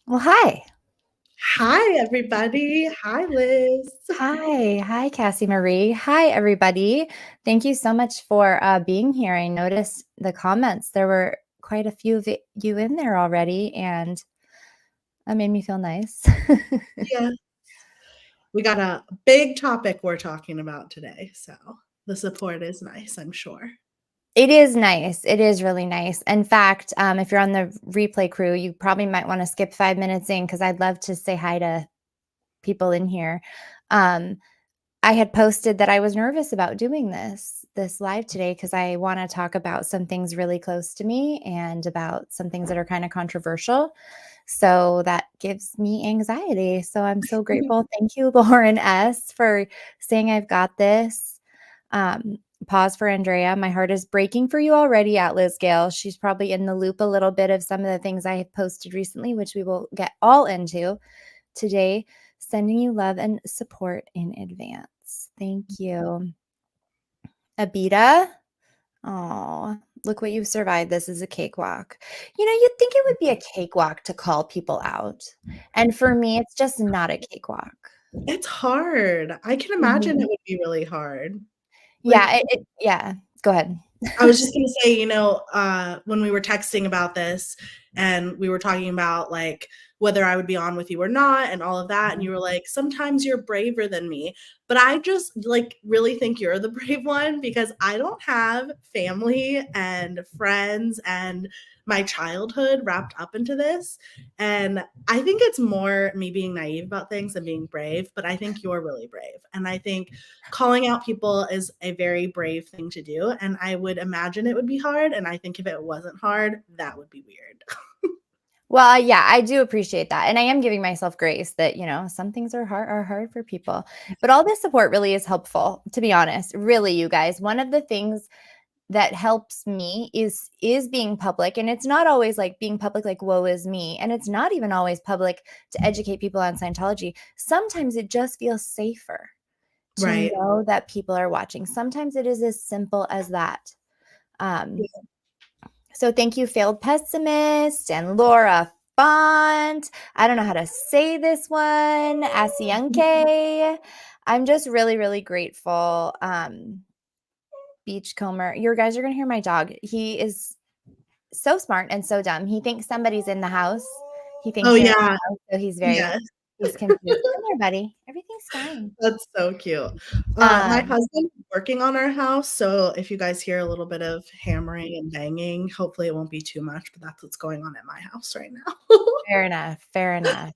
Well, hi. Hi, everybody. Hi, Liz. Hi. Hi, Cassie Marie. Hi, everybody. Thank you so much for being here. I noticed the comments. There were quite a few of you in there already, and that made me feel nice. Yeah, we got a big topic we're talking about today, so the support is nice, I'm sure. It is nice. It is really nice. In fact, if you're on the replay crew, you probably might want to skip 5 minutes in because I'd love to say hi to people in here. Um, I had posted that I was nervous about doing this live today because I want to talk about some things really close to me and about some things that are kind of controversial. So that gives me anxiety. So I'm so grateful. Thank you, Lauren S., for saying I've got this. Um, Pause for Andrea. My heart is breaking for you already at Liz Gale. She's probably in the loop a little bit of some of the things I have posted recently, which we will get all into today. Sending you love and support in advance. Thank you. Abita. Oh, look what you've survived. This is a cakewalk. You'd think it would be a cakewalk to call people out. And for me, it's just not a cakewalk. It's hard. I can imagine Mhm. it would be really hard. Yeah, Like, yeah. Go ahead. I was just gonna say, when we were texting about this and we were talking about like whether I would be on with you or not and all of that, and you were like, sometimes you're braver than me. But I just like really think you're the brave one because I don't have family and friends and my childhood wrapped up into this. And I think it's more me being naive about things than being brave, but I think you're really brave. And I think calling out people is a very brave thing to do. And I would imagine it would be hard. And I think if it wasn't hard, that would be weird. Well, yeah, I do appreciate that. And I am giving myself grace that, some things are hard for people. But all this support really is helpful, to be honest. Really, you guys. One of the things that helps me is being public, and it's not always like being public like woe is me, and it's not even always public to educate people on Scientology. Sometimes it just feels safer to Right. know that people are watching. Sometimes it is as simple as that. um so thank you, Failed Pessimist and Laura Font. I don't know how to say this one. Asianke. I'm just really, really grateful. Beachcomber. You guys are going to hear my dog. He is so smart and so dumb. He thinks somebody's in the house. He Oh, thinks you're in yeah. the house, so Yes. he's confused. Come here, buddy. Everything's fine. That's so cute. My Um, husband's working on our house. So if you guys hear a little bit of hammering and banging, hopefully it won't be too much, but that's what's going on at my house right now. Fair enough. Fair enough.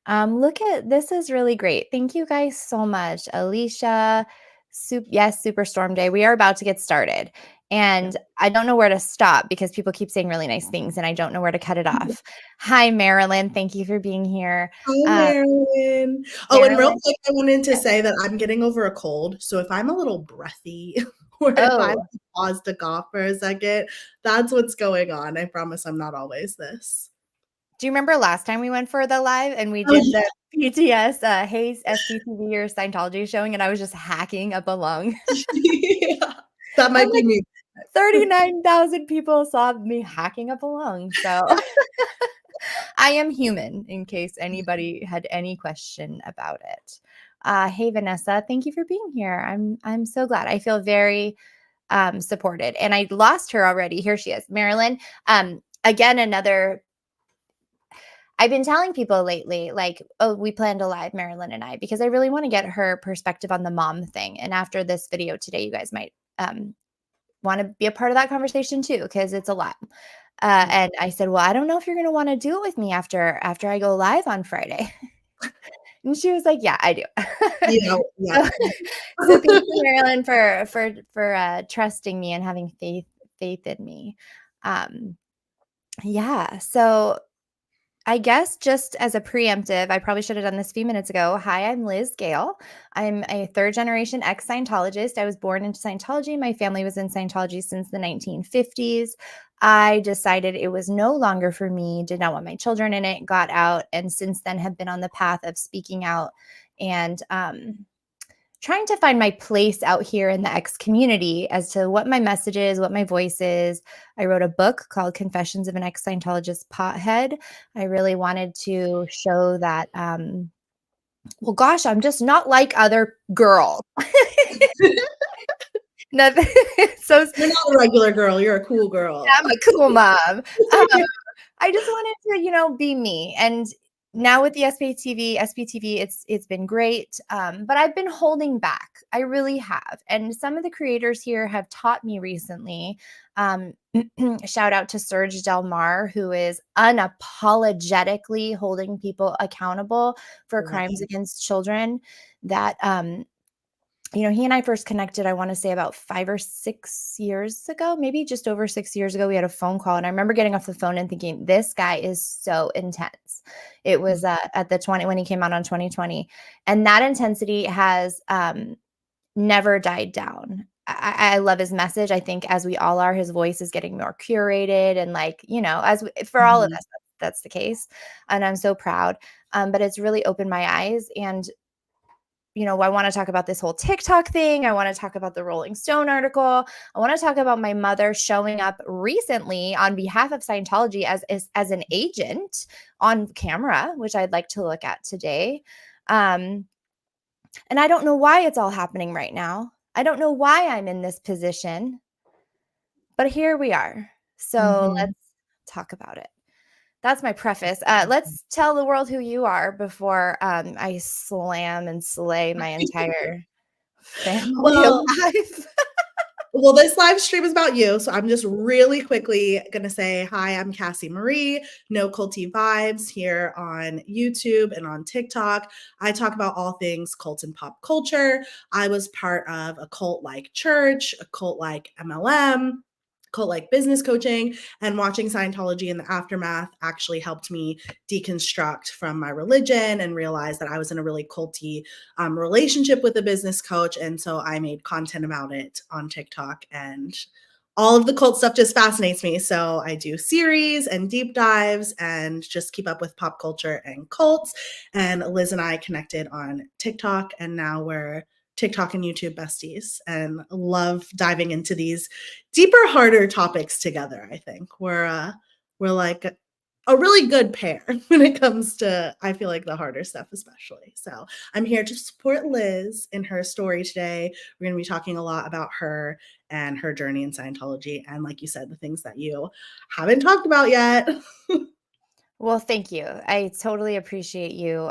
Look at this is really great. Thank you guys so much. Alicia, yes, Superstorm Day. We are about to get started. Yeah. And I don't know where to stop because people keep saying really nice things and I don't know where to cut it off. Hi, Marilyn. Thank you for being here. Hi, Uh, Marilyn. Oh, and real Marilyn. quick, I wanted to say that I'm getting over a cold. So if I'm a little breathy or if I Oh, pause to cough for a second, that's what's going on. I promise I'm not always this. do you remember last time we went for the live and we Oh, did yeah. the PTS, Hayes SPTV or Scientology showing and I was just hacking up a lung? Yeah. That I'm might be like, me. 39,000 people saw me hacking up a lung. So I am human, in case anybody had any question about it. Hey, Vanessa, thank you for being here. I'm so glad. I feel very supported, and I lost her already. Here she is, Marilyn. Again, another. I've been telling people lately, like, oh, we planned a live, Marilyn and I, because I really want to get her perspective on the mom thing. And after this video today, you guys might want to be a part of that conversation too, because it's a lot. And I said, well, I don't know if you're going to want to do it with me after I go live on Friday. And she was like, yeah, I do. Yeah. so, so thank you, Marilyn, for trusting me and having faith in me. Um, yeah. So I guess just as a preemptive, I probably should have done this a few minutes ago. Hi, I'm Liz Gale. I'm a third generation ex Scientologist. I was born into Scientology. My family was in Scientology since the 1950s. I decided it was no longer for me, did not want my children in it, got out, and since then have been on the path of speaking out and trying to find my place out here in the X community as to what my message is, what my voice is. I wrote a book called Confessions of an Ex-Scientologist Pothead. I really wanted to show that, well, gosh, I'm just not like other girls. Nothing. So You're not a regular girl, you're a cool girl. I'm a cool mom. I just wanted to, be me. And now with the SPTV, it's been great. But I've been holding back. I really have. And some of the creators here have taught me recently. Um, Shout out to Serge Del Mar, who is unapologetically holding people accountable for Love crimes him. against children. That he and I first connected, I want to say about 5 or 6 years ago, maybe just over 6 years ago. We had a phone call, and I remember getting off the phone and thinking, this guy is so intense. It was at the 20 when he came out on 2020, and that intensity has never died down. I love his message. I think, as we all are, his voice is getting more curated, and for all of Mhm. us, that's the case, and I'm so proud. But it's really opened my eyes, and I want to talk about this whole TikTok thing. I want to talk about the Rolling Stone article. I want to talk about my mother showing up recently on behalf of Scientology as an agent on camera, which I'd like to look at today. And I don't know why it's all happening right now. I don't know why I'm in this position, but here we are. So Mhm. let's talk about it. That's my preface. Let's tell the world who you are before I slam and slay my entire family Well alive. well, this live stream is about you, so I'm just really quickly gonna say, hi, I'm Cassie Marie, No Culty Vibes here on YouTube and on TikTok. I talk about all things cult and pop culture. I was part of a cult-like church, a cult-like MLM, cult-like business coaching, and watching Scientology in the aftermath actually helped me deconstruct from my religion and realize that I was in a really culty relationship with a business coach. And so I made content about it on TikTok, and all of the cult stuff just fascinates me. So I do series and deep dives and just keep up with pop culture and cults. And Liz and I connected on TikTok, and now we're TikTok and YouTube besties, and love diving into these deeper, harder topics together. I think we're like a really good pair when it comes to, I feel like, the harder stuff, especially. So I'm here to support Liz in her story today. We're going to be talking a lot about her and her journey in Scientology, and, like you said, the things that you haven't talked about yet. Well, thank you. I totally appreciate you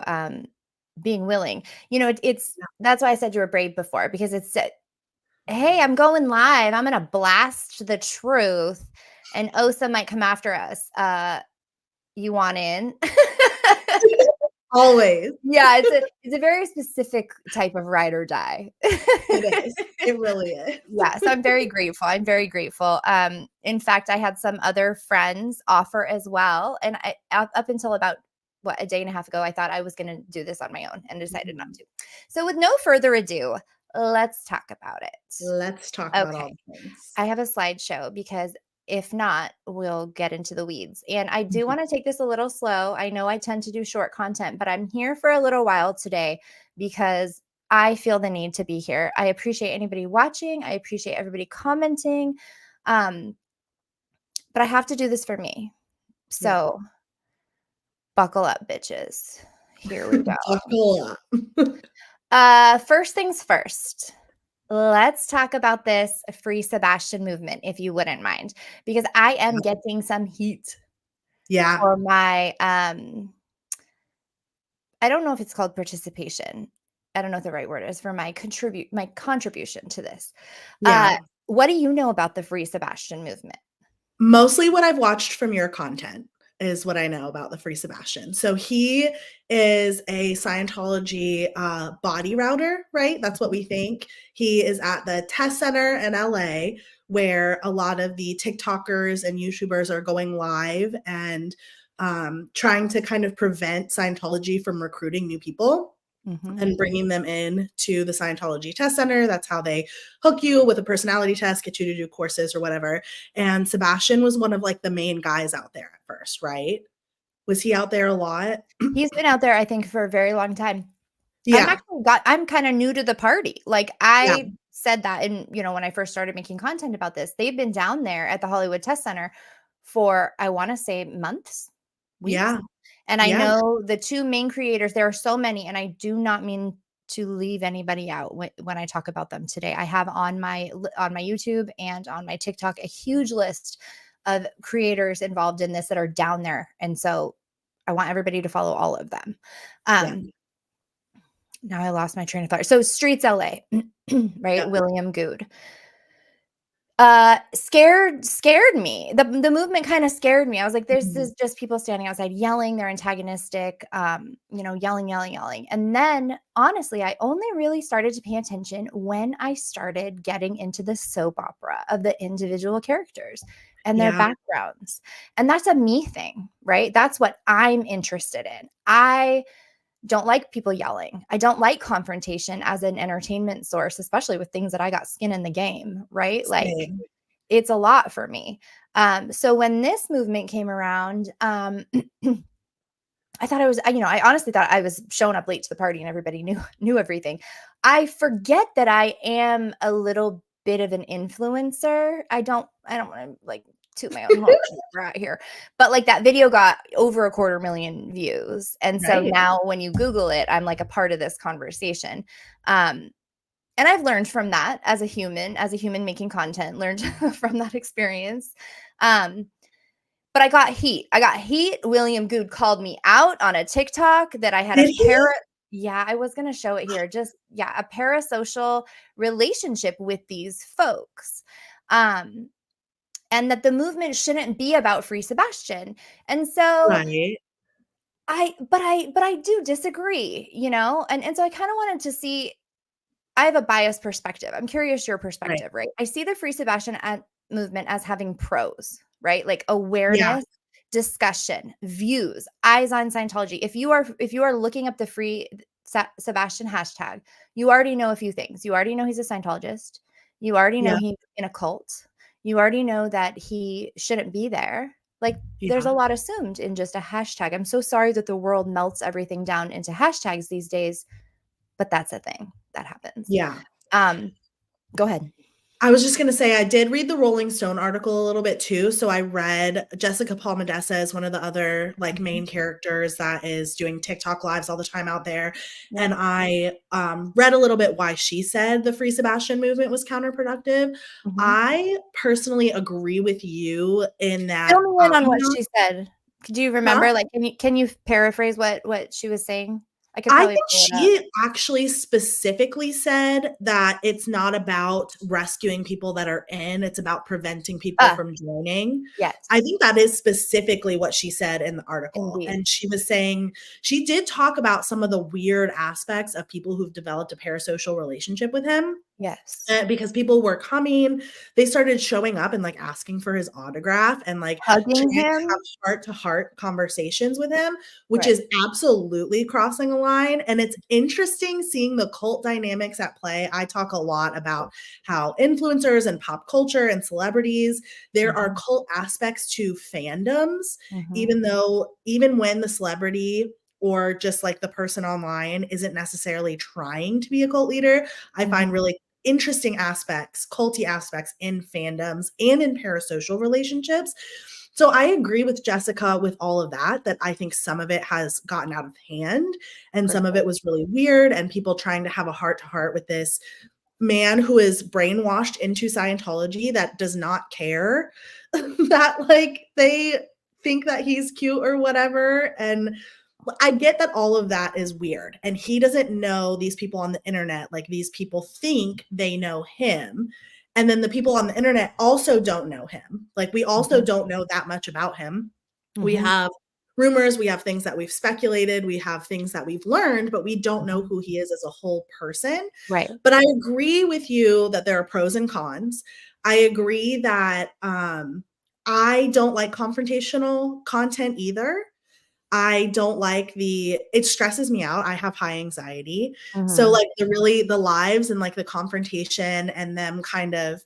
being willing. It's that's why I said you were brave before, because it's hey, I'm going live. I'm gonna blast the truth, and OSA might come after us. You want in? Always. Yeah, it's a very specific type of ride or die. It is. It really is. Yeah, so I'm very grateful. I'm very grateful. In fact, I had some other friends offer as well, and up until about a day and a half ago, I thought I was going to do this on my own and decided not to. So, with no further ado, let's talk about it. Let's talk about all Okay, the things. I have a slideshow, because if not, we'll get into the weeds. And I do Mhm. want to take this a little slow. I know I tend to do short content, but I'm here for a little while today because I feel the need to be here. I appreciate anybody watching. I appreciate everybody commenting. Um, but I have to do this for me. Yeah. So buckle up, bitches. Here we go. Buckle up. First things first. Let's talk about this Free Sebastian movement, if you wouldn't mind, because I am getting some heat Yeah. for my I don't know if it's called participation. I don't know what the right word is for my contribution to this. Uh, Yeah. what do you know about the Free Sebastian movement? Mostly what I've watched from your content is what I know about the Free Sebastian. So he is a Scientology body router, right? That's what we think. He is at the test center in LA, where a lot of the TikTokers and YouTubers are going live and trying to kind of prevent Scientology from recruiting new people Mhm. and bringing them in to the Scientology test center. That's how they hook you with a personality test, get you to do courses or whatever. And Sebastian was one of like the main guys out there at first, right? Was he out there a lot? He's been out there, I think, for a very long time. Yeah. I'm kind of new to the party. Like Yeah. I said that in, when I first started making content about this, they've been down there at the Hollywood Test Center for, I want to say, months, weeks. Yeah. And I Yeah. know the two main creators, there are so many, and I do not mean to leave anybody out when I talk about them today. I have on my YouTube and on my TikTok a huge list of creators involved in this that are down there. And so I want everybody to follow all of them. Yeah. Now I lost my train of thought. So Streets LA, right? Yeah. William Good. Scared me. The movement kind of scared me. I was like, this Mhm. is just people standing outside yelling, they're antagonistic, yelling. And then honestly, I only really started to pay attention when I started getting into the soap opera of the individual characters and their Yeah. backgrounds. And that's a me thing, right? That's what I'm interested in. I don't like people yelling. I don't like confrontation as an entertainment source, especially with things that I got skin in the game, right? Like Same. it's a lot for me. So when this movement came around, I thought I honestly thought I was showing up late to the party and everybody knew everything. I forget that I am a little bit of an influencer. I don't want to like toot my own horn right here. But like that video got over 250,000 views. And so Right. now when you Google it, I'm like a part of this conversation. And I've learned from that as a human making content, learned from that experience. But I got heat. William Good called me out on a TikTok that I had Did he? yeah, I was going to show it here. Just, yeah, a parasocial relationship with these folks. And that the movement shouldn't be about Free Sebastian. And so Right. but I do disagree, and so I kind of wanted to see. I have a biased perspective. I'm curious your Right. perspective, right? I see the Free Sebastian movement as having pros, right? Like Yeah. awareness, discussion, views, eyes on Scientology. If you are looking up the Free Sebastian hashtag, you already know a few things. You already know he's a Scientologist. You already know Yeah. he's in a cult. You already know that he shouldn't be there. Like there's Yeah. a lot assumed in just a hashtag. I'm so sorry that the world melts everything down into hashtags these days, but that's a thing that happens. Yeah. Um, Go ahead. I was just gonna say I did read the Rolling Stone article a little bit too. So I read Jessica Palmedessa is one of the other like Mhm. main characters that is doing TikTok lives all the time out there. Yeah. And I read a little bit why she said the Free Sebastian movement was counterproductive. Mhm. I personally agree with you in that Fill me I'm in on what not. she said. Do you Huh? remember? Like, can you paraphrase what she was saying? I could I probably think pull it up. she actually specifically said that it's not about rescuing people that are in, it's about preventing people Ah, from joining. I yes, think that is specifically what she said in the article, indeed. and she was saying she did talk about some of the weird aspects of people who've developed a parasocial relationship with him. Yes. Because people were coming, they started showing up and, like, asking for his autograph and, like, Hugging trying to have him? heart-to-heart conversations with him, which Right. is absolutely crossing a line, and it's interesting seeing the cult dynamics at play. I talk a lot about how influencers and pop culture and celebrities, there are Mhm. cult aspects to fandoms, Mhm. even when the celebrity or just, like, the person online isn't necessarily trying to be a cult leader, I find Mhm. really interesting aspects, culty aspects in fandoms and in parasocial relationships. So I agree with Jessica with all of that, that I think some of it has gotten out of hand and For some of sure. it was really weird and people trying to have a heart to heart with this man who is brainwashed into Scientology that does not care that like they think that he's cute or whatever. And I get that all of that is weird. And he doesn't know these people on the internet. Like these people think they know him. And then the people on the internet also don't know him. Like we also Mhm. don't know that much about him. We Mhm. have rumors, we have things that we've speculated, we have things that we've learned, but we don't know Mhm. who he is as a whole person. Right. But I agree with you that there are pros and cons. I agree that I don't like confrontational content either. I don't like it stresses me out. I have high anxiety. So Mhm. like the lives and like the confrontation and them kind of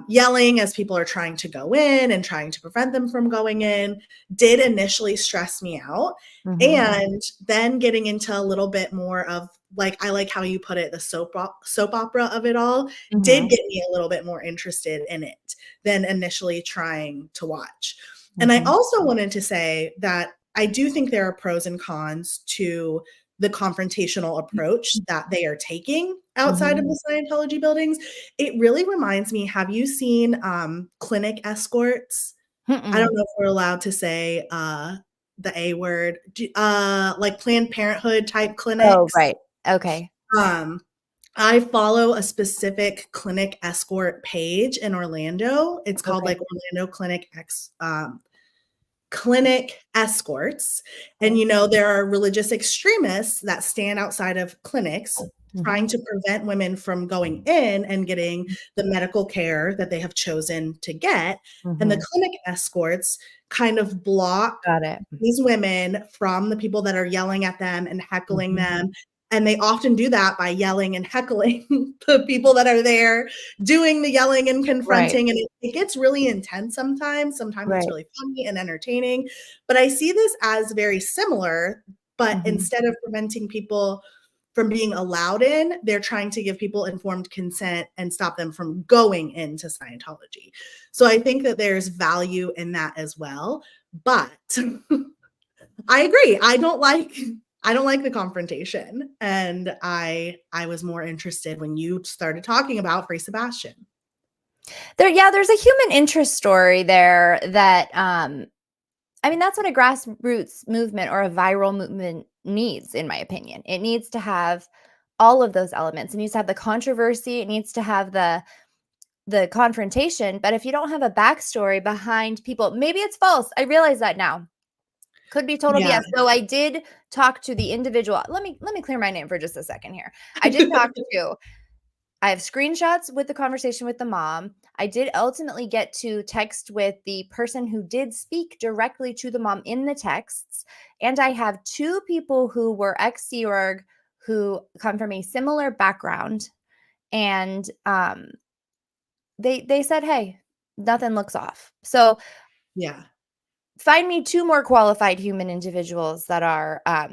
yelling as people are trying to go in and trying to prevent them from going in did initially stress me out. Mhm. And then getting into a little bit more of, like, I like how you put it, the soap opera of it all did Mhm. get me a little bit more interested in it than initially trying to watch. And I Mhm. also wanted to say that I do think there are pros and cons to the confrontational approach that they are taking outside of Mhm. the Scientology buildings. It really reminds me, have you seen, clinic escorts? I don't Mm-mm. know if we're allowed to say, the A word, like Planned Parenthood type Oh, clinics. right. Okay. Um, I follow a specific clinic escort page in Orlando. It's called, Okay. like, Orlando Clinic escorts. And, Okay. there are religious extremists that stand outside of clinics trying Mhm. to prevent women from going in and getting the medical care that they have chosen to get. And the Mhm. clinic escorts kind of block Got it. these women from the people that are yelling at them and heckling Mhm. them. And they often do that by yelling and heckling the people that are there doing the yelling and Right. confronting. And it gets really intense sometimes. Sometimes it's Right. really funny and entertaining. But I see this as very similar. But Mhm. instead of preventing people from being allowed in, they're trying to give people informed consent and stop them from going into Scientology. So I think that there's value in that as well. But I agree. I don't like the confrontation, and I was more interested when you started talking about Free Sebastian. Yeah, there's a human interest story there that, I mean, that's what a grassroots movement or a viral movement needs, in my opinion. It needs to have all of those elements. It needs to have the controversy. It needs to have the confrontation. But if you don't have a backstory behind people, maybe it's false. I realize that now. Could be total Yeah. BS. So I did talk to the individual. Let me clear my name for just a second here. I did talk to I have screenshots with the conversation with the mom. I did ultimately get to text with the person who did speak directly to the mom in the texts. And I have two people who were ex Sea Org who come from a similar background. And they said, hey, nothing looks off. So Yeah. find me two more qualified human individuals that are ex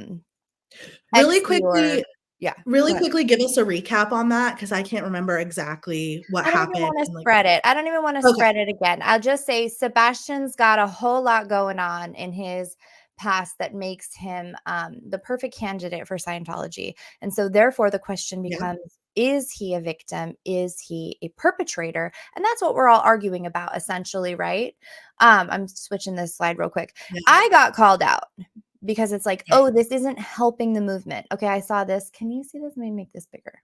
Really Sea Org. quickly Yeah, go really ahead. quickly, give us a recap on that, because I can't remember exactly what I don't even happened wanna and, like. spread it. I don't even wanna Okay. spread it again. I'll just say Sebastian's got a whole lot going on in his past that makes him, the perfect candidate for Scientology, and so therefore the question Yeah. becomes, is he a victim? Is he a perpetrator? And that's what we're all arguing about essentially, right? I'm switching this slide real quick. Yeah. I got called out because it's like, Okay. "Oh, this isn't helping the movement." Okay, I saw this. Can you see this? Let me make this bigger.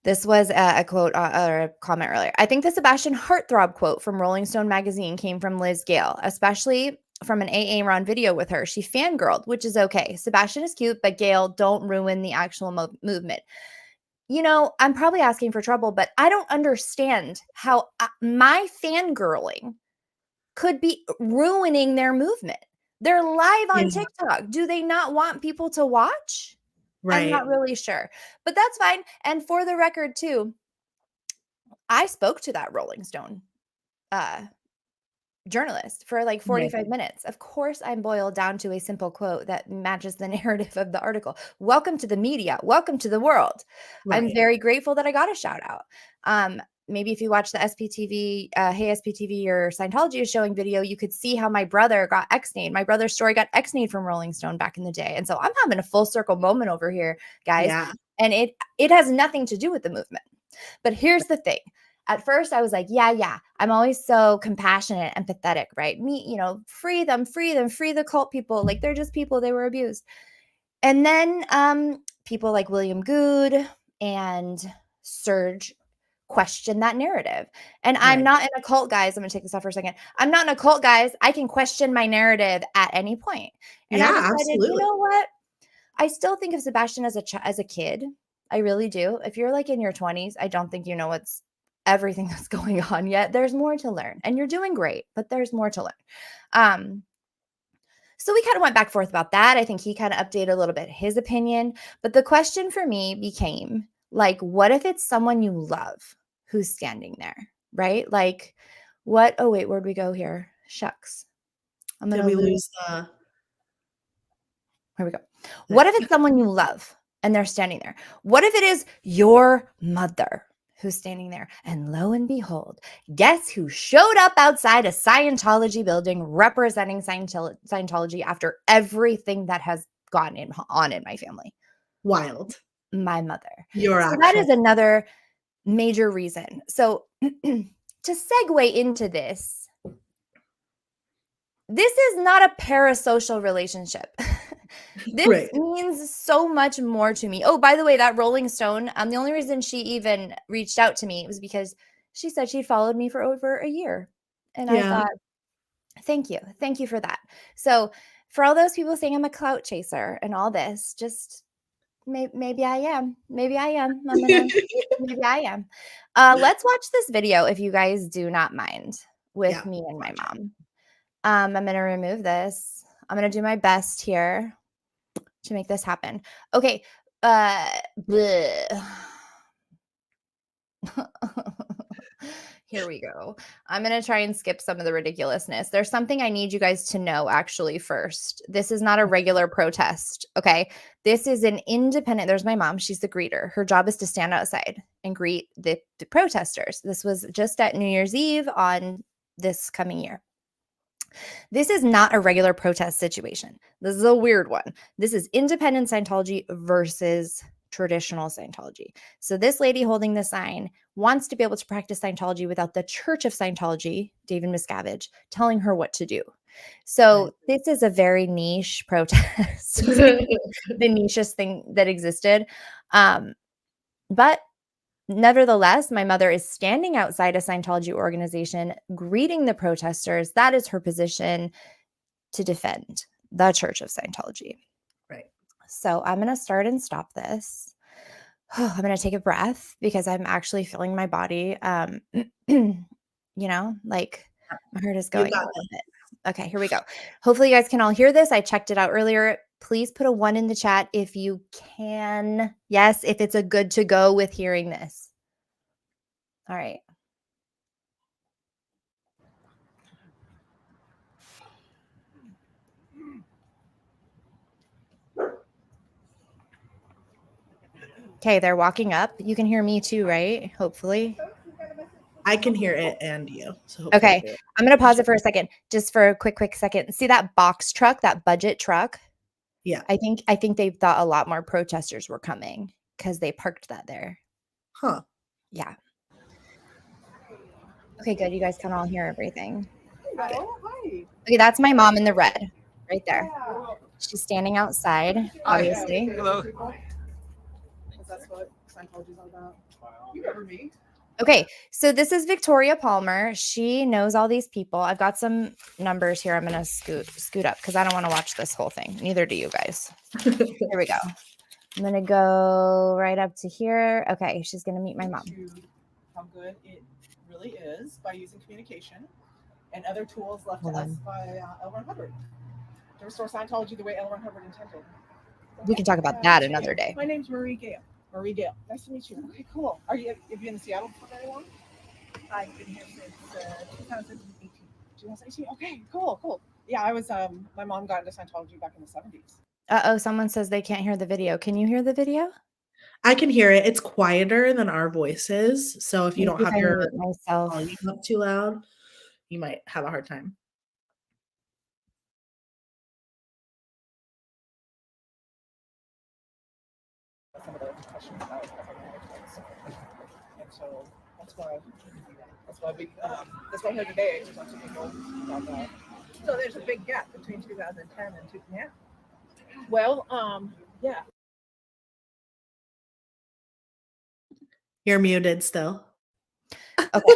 This was a quote or a comment earlier. I think the Sebastian Heartthrob quote from Rolling Stone magazine came from Liz Gale, especially from an AA Ron video with her. She fangirled, which is okay. Sebastian is cute, but Gail, don't ruin the actual movement. I'm probably asking for trouble, but I don't understand how my fangirling could be ruining their movement. They're live on Yeah. TikTok. Do they not want people to watch? I'm Right. not really sure, but that's fine. And for the record, too, I spoke to that Rolling Stone, uh, journalist for like Right. 45 minutes. Of course, I'm boiled down to a simple quote that matches the narrative of the article. Welcome to the media. Welcome to the world. I'm Right. very grateful that I got a shout out. Maybe if you watch the SPTV, Hey SPTV or Scientology is showing video, you could see how my brother got X-nayed. My brother's story got X-nayed from Rolling Stone back in the day. And so I'm having a full circle moment over here, guys. Yeah. And it has nothing to do with the movement. But here's the thing. At first, I was like, yeah, yeah. I'm always so compassionate, empathetic, right? Free them, free them, free the cult people. Like they're just people, they were abused. And then people like William Good and Serge question that narrative. And I'm Right. not in a cult, guys. I'm gonna take this off for a second. I'm not in a cult, guys. I can question my narrative at any point. And I Yeah, decided, you absolutely. know what? I still think of Sebastian as a kid. I really do. If you're like in your 20s, I don't think you know what's everything that's going on yet. There's more to learn, and you're doing great, but there's more to learn. Um, so we kind of went back and forth about that. I think he kind of updated a little bit his opinion, but the question for me became like, what if it's someone you love? who's standing there, right? Like what? Oh, wait, where'd we go here? Shucks. I'm going Did to we lose. lose the? Here we go. What if it's someone you love and they're standing there? What if it is your mother who's standing there? And lo and behold, guess who showed up outside a Scientology building representing Scientology after everything that has gone on in my family? Wild. My mother. Your So that actual. is another major reason. So to segue into this is not a parasocial relationship. This Right. means so much more to me. Oh, by the way, that Rolling Stone, the only reason she even reached out to me was because she said she followed me for over a year. And I Yeah. thought, thank you. Thank you for that. So for all those people saying I'm a clout chaser and all this, just maybe I am. Maybe I am. Maybe I am. Let's watch this video if you guys do not mind with Yeah, me and my watch it. mom. I'm going to remove this. I'm going to do my best here to make this happen. Okay. Here we go. I'm going to try and skip some of the ridiculousness. There's something I need you guys to know actually first. This is not a regular protest, okay? This is an independent. There's my mom. She's the greeter. Her job is to stand outside and greet the protesters. This was just at New Year's Eve on this coming year. This is not a regular protest situation. This is a weird one. This is independent Scientology versus traditional Scientology. So this lady holding the sign wants to be able to practice Scientology without the Church of Scientology, David Miscavige, telling her what to do. So this is a very niche protest, the nichest thing that existed. But nevertheless, my mother is standing outside a Scientology organization, greeting the protesters. That is her position to defend the Church of Scientology. Right. So I'm going to start and stop this. I'm going to take a breath because I'm actually feeling my body, like my heart is going a little bit. Okay, here we go. Hopefully you guys can all hear this. I checked it out earlier. Please put a 1 in the chat if you can. Yes, if it's a good to go with hearing this. All right. Okay, they're walking up. You can hear me too, right? Hopefully. I can hear it and you. So okay, I'm going to pause it for a second, just for a quick second. See that box truck, that budget truck? Yeah. I think they thought a lot more protesters were coming because they parked that there. Huh. Yeah. Okay, good. You guys can all hear everything. Oh, hi. Okay, that's my mom in the red right there. She's standing outside, obviously. Hello. That's what Scientology's all about. You remember me? Okay, so this is Victoria Palmer. She knows all these people. I've got some numbers here. I'm going to scoot up because I don't want to watch this whole thing. Neither do you guys. Here we go. I'm going to go right up to here. Okay, she's going to meet my mom. How good it really is by using communication and other tools left Hold to us on. by L. Ron Hubbard to restore Scientology the way L. Ron Hubbard intended. We can talk about that another day. My name's Marie Gale. Marie Gale. Nice to meet you. Okay, cool. Have you been in Seattle for very long? I've been here since 2018. 2018? Okay, cool. Yeah, I was, my mom got into Scientology back in the 70s. Uh-oh, someone says they can't hear the video. Can you hear the video? I can hear it. It's quieter than our voices. So if you don't have your volume up too loud, you might have a hard time. Some of the questions about and so that's why I'm here today to talk to people about that. So there's a big gap between 2010 and yeah. Well, yeah. You're muted still. Okay.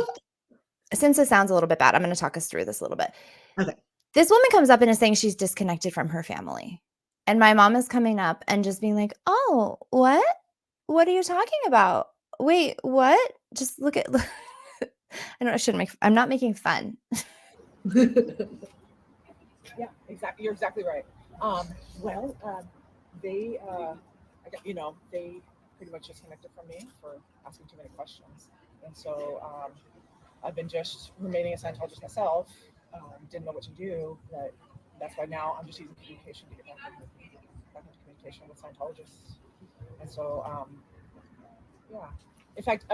Since it sounds a little bit bad, I'm going to talk us through this a little bit. Okay. This woman comes up and is saying she's disconnected from her family. And my mom is coming up and just being like, oh, what? What are you talking about? Wait, what? Just look. I shouldn't make, I'm not making fun. Yeah, exactly. You're exactly right. They pretty much disconnected from me for asking too many questions. And so I've been just remaining a Scientologist myself. Didn't know what to do, but that's why now I'm just using communication to get back into communication with Scientologists. And so, yeah. In fact,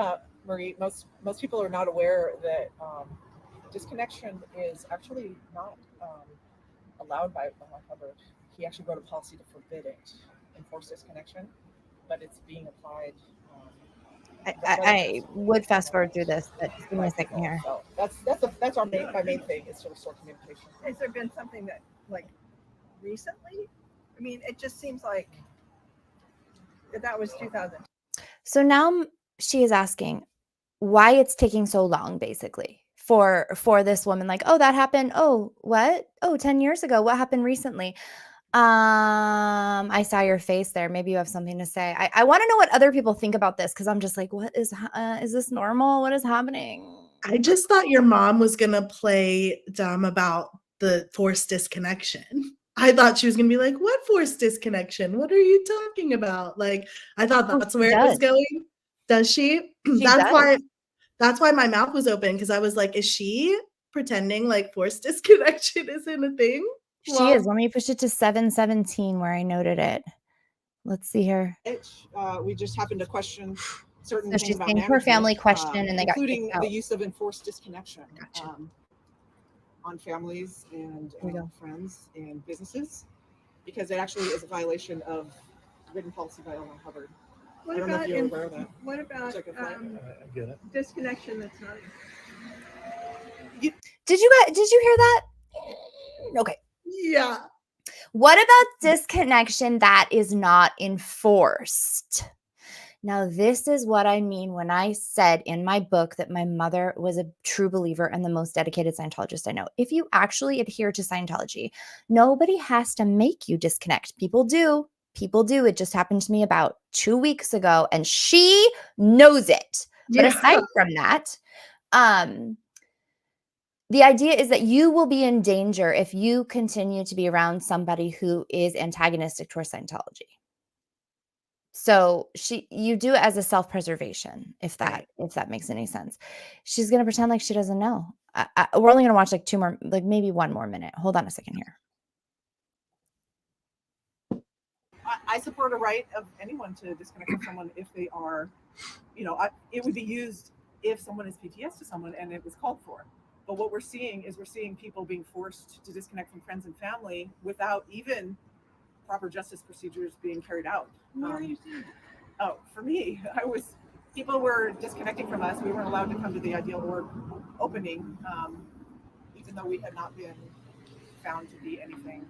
Marie, most people are not aware that disconnection is actually not allowed by Hubbard. He actually wrote a policy to forbid it, enforce disconnection, but it's being applied. I would fast forward through this, but just give me a second here. So that's my main thing is to restore communication. Has there been something that like recently? I mean, it just seems like that was 2000. So now she is asking why it's taking so long, basically, for this woman. Like, oh, that happened. Oh, what? Oh, 10 years ago. What happened recently? I saw your face there. Maybe you have something to say. I want to know what other people think about this, because I'm just like, what is this normal? What is happening? I just thought your mom was going to play dumb about the forced disconnection. I thought she was going to be like, what forced disconnection? What are you talking about? Like, I thought that's where it was going. Does she? That's why my mouth was open, because I was like, is she pretending like forced disconnection isn't a thing? She is. Let me push it to 717 where I noted it. Let's see here. We just happened to question certain so things she's about saying her family question, and they including got the use of enforced disconnection on families and friends and businesses, because it actually is a violation of written policy by L. Ron Hubbard. I don't know if you're aware of that. What about I get it. disconnection that's not? Did you hear that? Okay. Yeah. What about disconnection that is not enforced? Now, this is what I mean when I said in my book that my mother was a true believer and the most dedicated Scientologist I know. If you actually adhere to Scientology, nobody has to make you disconnect. People do. It just happened to me about 2 weeks ago, and she knows it. But aside from that, the idea is that you will be in danger if you continue to be around somebody who is antagonistic towards Scientology. So you do it as a self-preservation, if that makes any sense. She's going to pretend like she doesn't know. We're only going to watch like two more, like maybe one more minute. Hold on a second here. I support a right of anyone to disconnect from someone if they are, it would be used if someone is PTS to someone and it was called for. But what we're seeing people being forced to disconnect from friends and family without even proper justice procedures being carried out. Where are you seeing? Oh, for me, people were disconnecting from us. We weren't allowed to come to the Ideal Org opening, even though we had not been found to be anything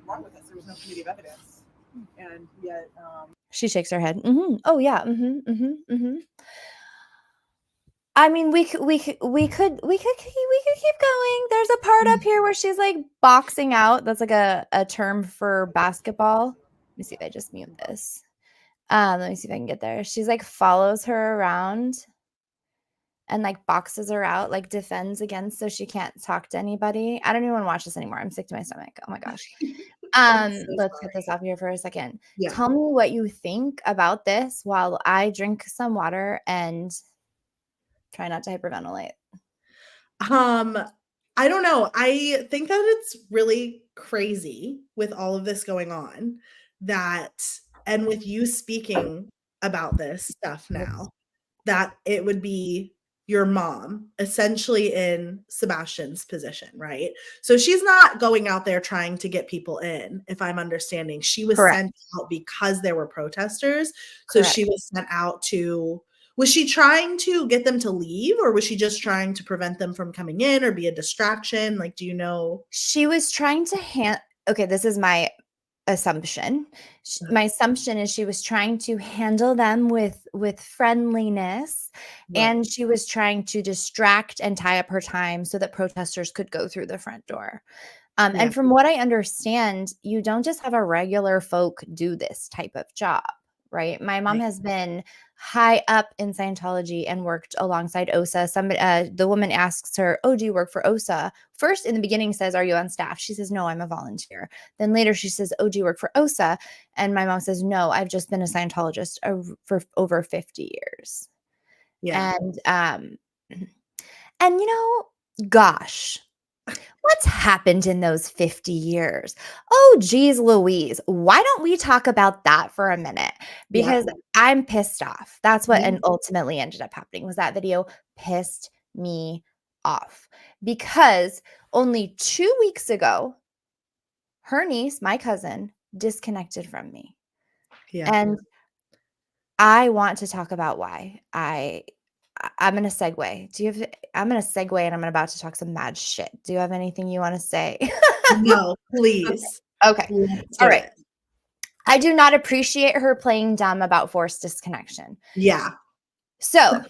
wrong with us. There was no committee of evidence, and yet she shakes her head. Mm-hmm. Oh yeah. Mm-hmm. Mm-hmm. Mm-hmm. I mean, we could keep going. There's a part up here where she's like boxing out. That's like a term for basketball. Let me see if I just mute this. Let me see if I can get there. She's like follows her around and like boxes her out, like defends against so she can't talk to anybody. I don't even want to watch this anymore. I'm sick to my stomach. Oh my gosh. Let's get this off here for a second. Yeah. Tell me what you think about this while I drink some water and try not to hyperventilate. I don't know. I think that it's really crazy with all of this going on and with you speaking about this stuff now, that it would be your mom essentially in Sebastian's position, right? So she's not going out there trying to get people in, if I'm understanding. She was sent out because there were protesters. So she was sent out to... Was she trying to get them to leave, or was she just trying to prevent them from coming in or be a distraction? Like, do you know? She was trying to okay, this is my assumption. My assumption is she was trying to handle them with friendliness, and she was trying to distract and tie up her time so that protesters could go through the front door. And from what I understand, you don't just have a regular folk do this type of job. Right. My mom has been high up in Scientology and worked alongside OSA. The woman asks her, oh, do you work for OSA? First, in the beginning says, are you on staff? She says, no, I'm a volunteer. Then later she says, oh, do you work for OSA? And my mom says, no, I've just been a Scientologist for over 50 years. Yeah. And you know, gosh, what's happened in those 50 years? Oh, geez, Louise. Why don't we talk about that for a minute? Because I'm pissed off. That's what and ultimately ended up happening was that video pissed me off because only 2 weeks ago, her niece, my cousin, disconnected from me. Yeah. And I want to talk about why. I'm gonna segue. I'm gonna segue and I'm about to talk some mad shit. Do you have anything you want to say? No, please. Okay. Let's All do right. it. I do not appreciate her playing dumb about forced disconnection. Yeah. So,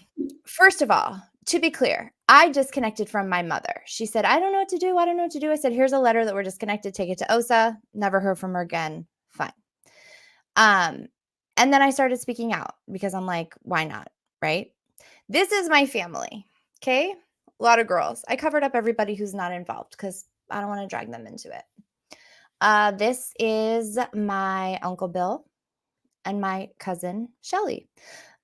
first of all, to be clear, I disconnected from my mother. She said, I don't know what to do. I don't know what to do. I said, here's a letter that we're disconnected. Take it to OSA. Never heard from her again. Fine. And then I started speaking out because I'm like, why not? Right? This is my family. Okay. A lot of girls. I covered up everybody who's not involved because I don't want to drag them into it. This is my Uncle Bill and my cousin Shelly.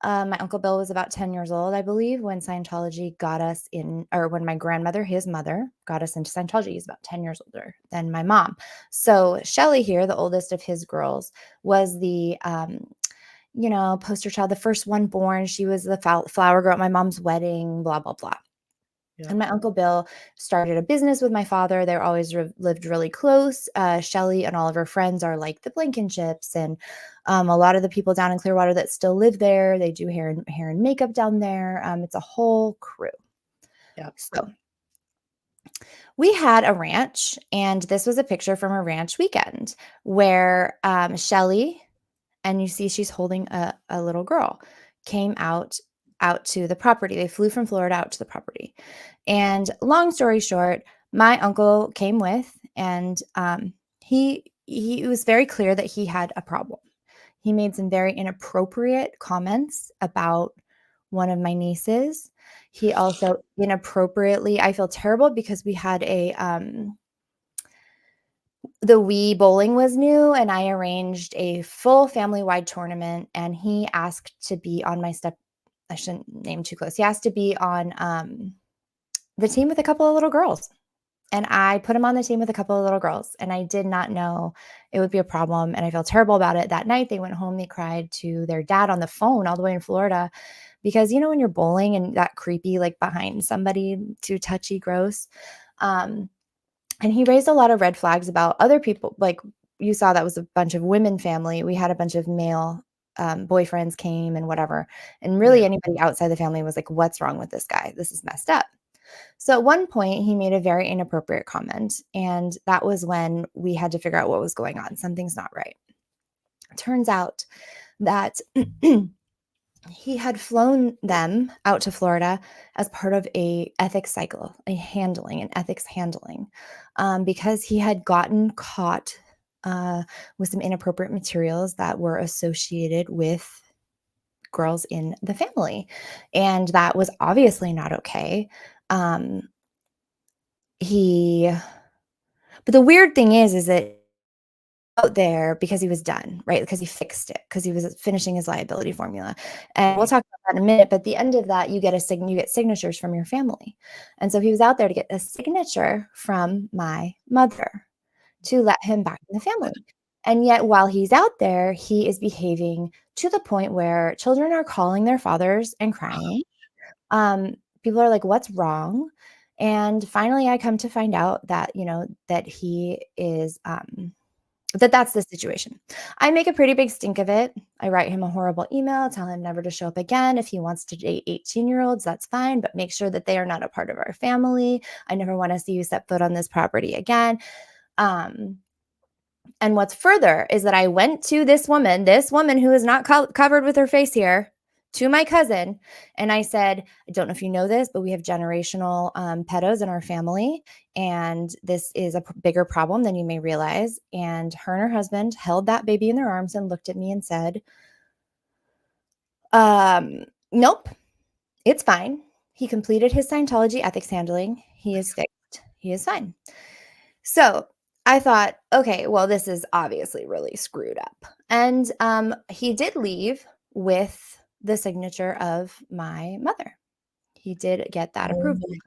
My Uncle Bill was about 10 years old, I believe, when Scientology got us in, or when my grandmother, his mother, got us into Scientology. He's about 10 years older than my mom. So Shelly here, the oldest of his girls, was the poster child, the first one born. She was the flower girl at my mom's wedding, blah, blah, blah. Yeah. And my Uncle Bill started a business with my father. They always lived really close. Shelly and all of her friends are like the Blankenships and a lot of the people down in Clearwater that still live there. They do hair and makeup down there. It's a whole crew. Yeah. So we had a ranch, and this was a picture from a ranch weekend where Shelly, and you see she's holding a little girl, came out to the property. They flew from Florida out to the property. And long story short, my uncle came with, and he was very clear that he had a problem. He made some very inappropriate comments about one of my nieces. He also inappropriately, I feel terrible because we had the Wii bowling was new, and I arranged a full family-wide tournament, and he asked to be on I shouldn't name too close. He asked to be on the team with a couple of little girls. And I put him on the team with a couple of little girls, and I did not know it would be a problem, and I felt terrible about it. That night, they went home, they cried to their dad on the phone all the way in Florida because, when you're bowling and that creepy, like behind somebody, too touchy, gross. And he raised a lot of red flags about other people. Like you saw, that was a bunch of women family. We had a bunch of male boyfriends came and whatever. And really anybody outside the family was like, what's wrong with this guy? This is messed up. So at one point, he made a very inappropriate comment. And that was when we had to figure out what was going on. Something's not right. Turns out that he had flown them out to Florida as part of a ethics cycle, an ethics handling, because he had gotten caught with some inappropriate materials that were associated with girls in the family. And that was obviously not okay. But the weird thing is that out there because he was done, right? Because he fixed it, because he was finishing his liability formula. And we'll talk about that in a minute, but at the end of that, you get signatures from your family. And so he was out there to get a signature from my mother to let him back in the family. And yet while he's out there, he is behaving to the point where children are calling their fathers and crying. People are like, what's wrong? And finally, I come to find out that, that he is that's the situation. I make a pretty big stink of it. I write him a horrible email, tell him never to show up again. If he wants to date 18-year-olds, that's fine, but make sure that they are not a part of our family. I never want to see you set foot on this property again. And what's further is that I went to this woman who is not covered with her face here, to my cousin, and I said, I don't know if you know this, but we have generational pedos in our family, and this is a bigger problem than you may realize. And her and her husband held that baby in their arms and looked at me and said, nope, it's fine. He completed his Scientology ethics handling. He is fixed. He is fine. So I thought, okay, well, this is obviously really screwed up. And he did leave with the signature of my mother. He did get that Oh approval, my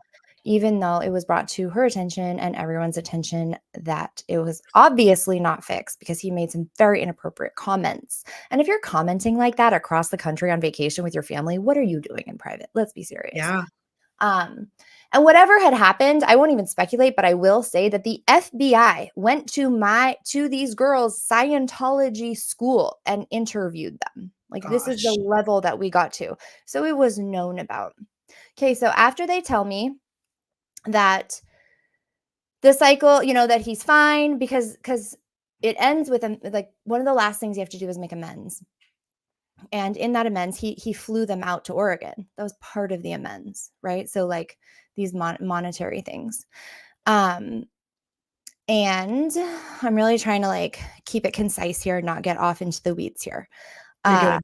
even though it was brought to her attention and everyone's attention that it was obviously not fixed because he made some very inappropriate comments. And if you're commenting like that across the country on vacation with your family, what are you doing in private? Let's be serious. Yeah. And whatever had happened, I won't even speculate, but I will say that the FBI went to these girls' Scientology school and interviewed them. Like, this is the Gosh. level that we got to. So it was known about. Okay, so after they tell me that the cycle, that he's fine because it ends with like one of the last things you have to do is make amends. And in that amends, he flew them out to Oregon. That was part of the amends, right? So like these monetary things. And I'm really trying to like keep it concise here, not get off into the weeds here. You're doing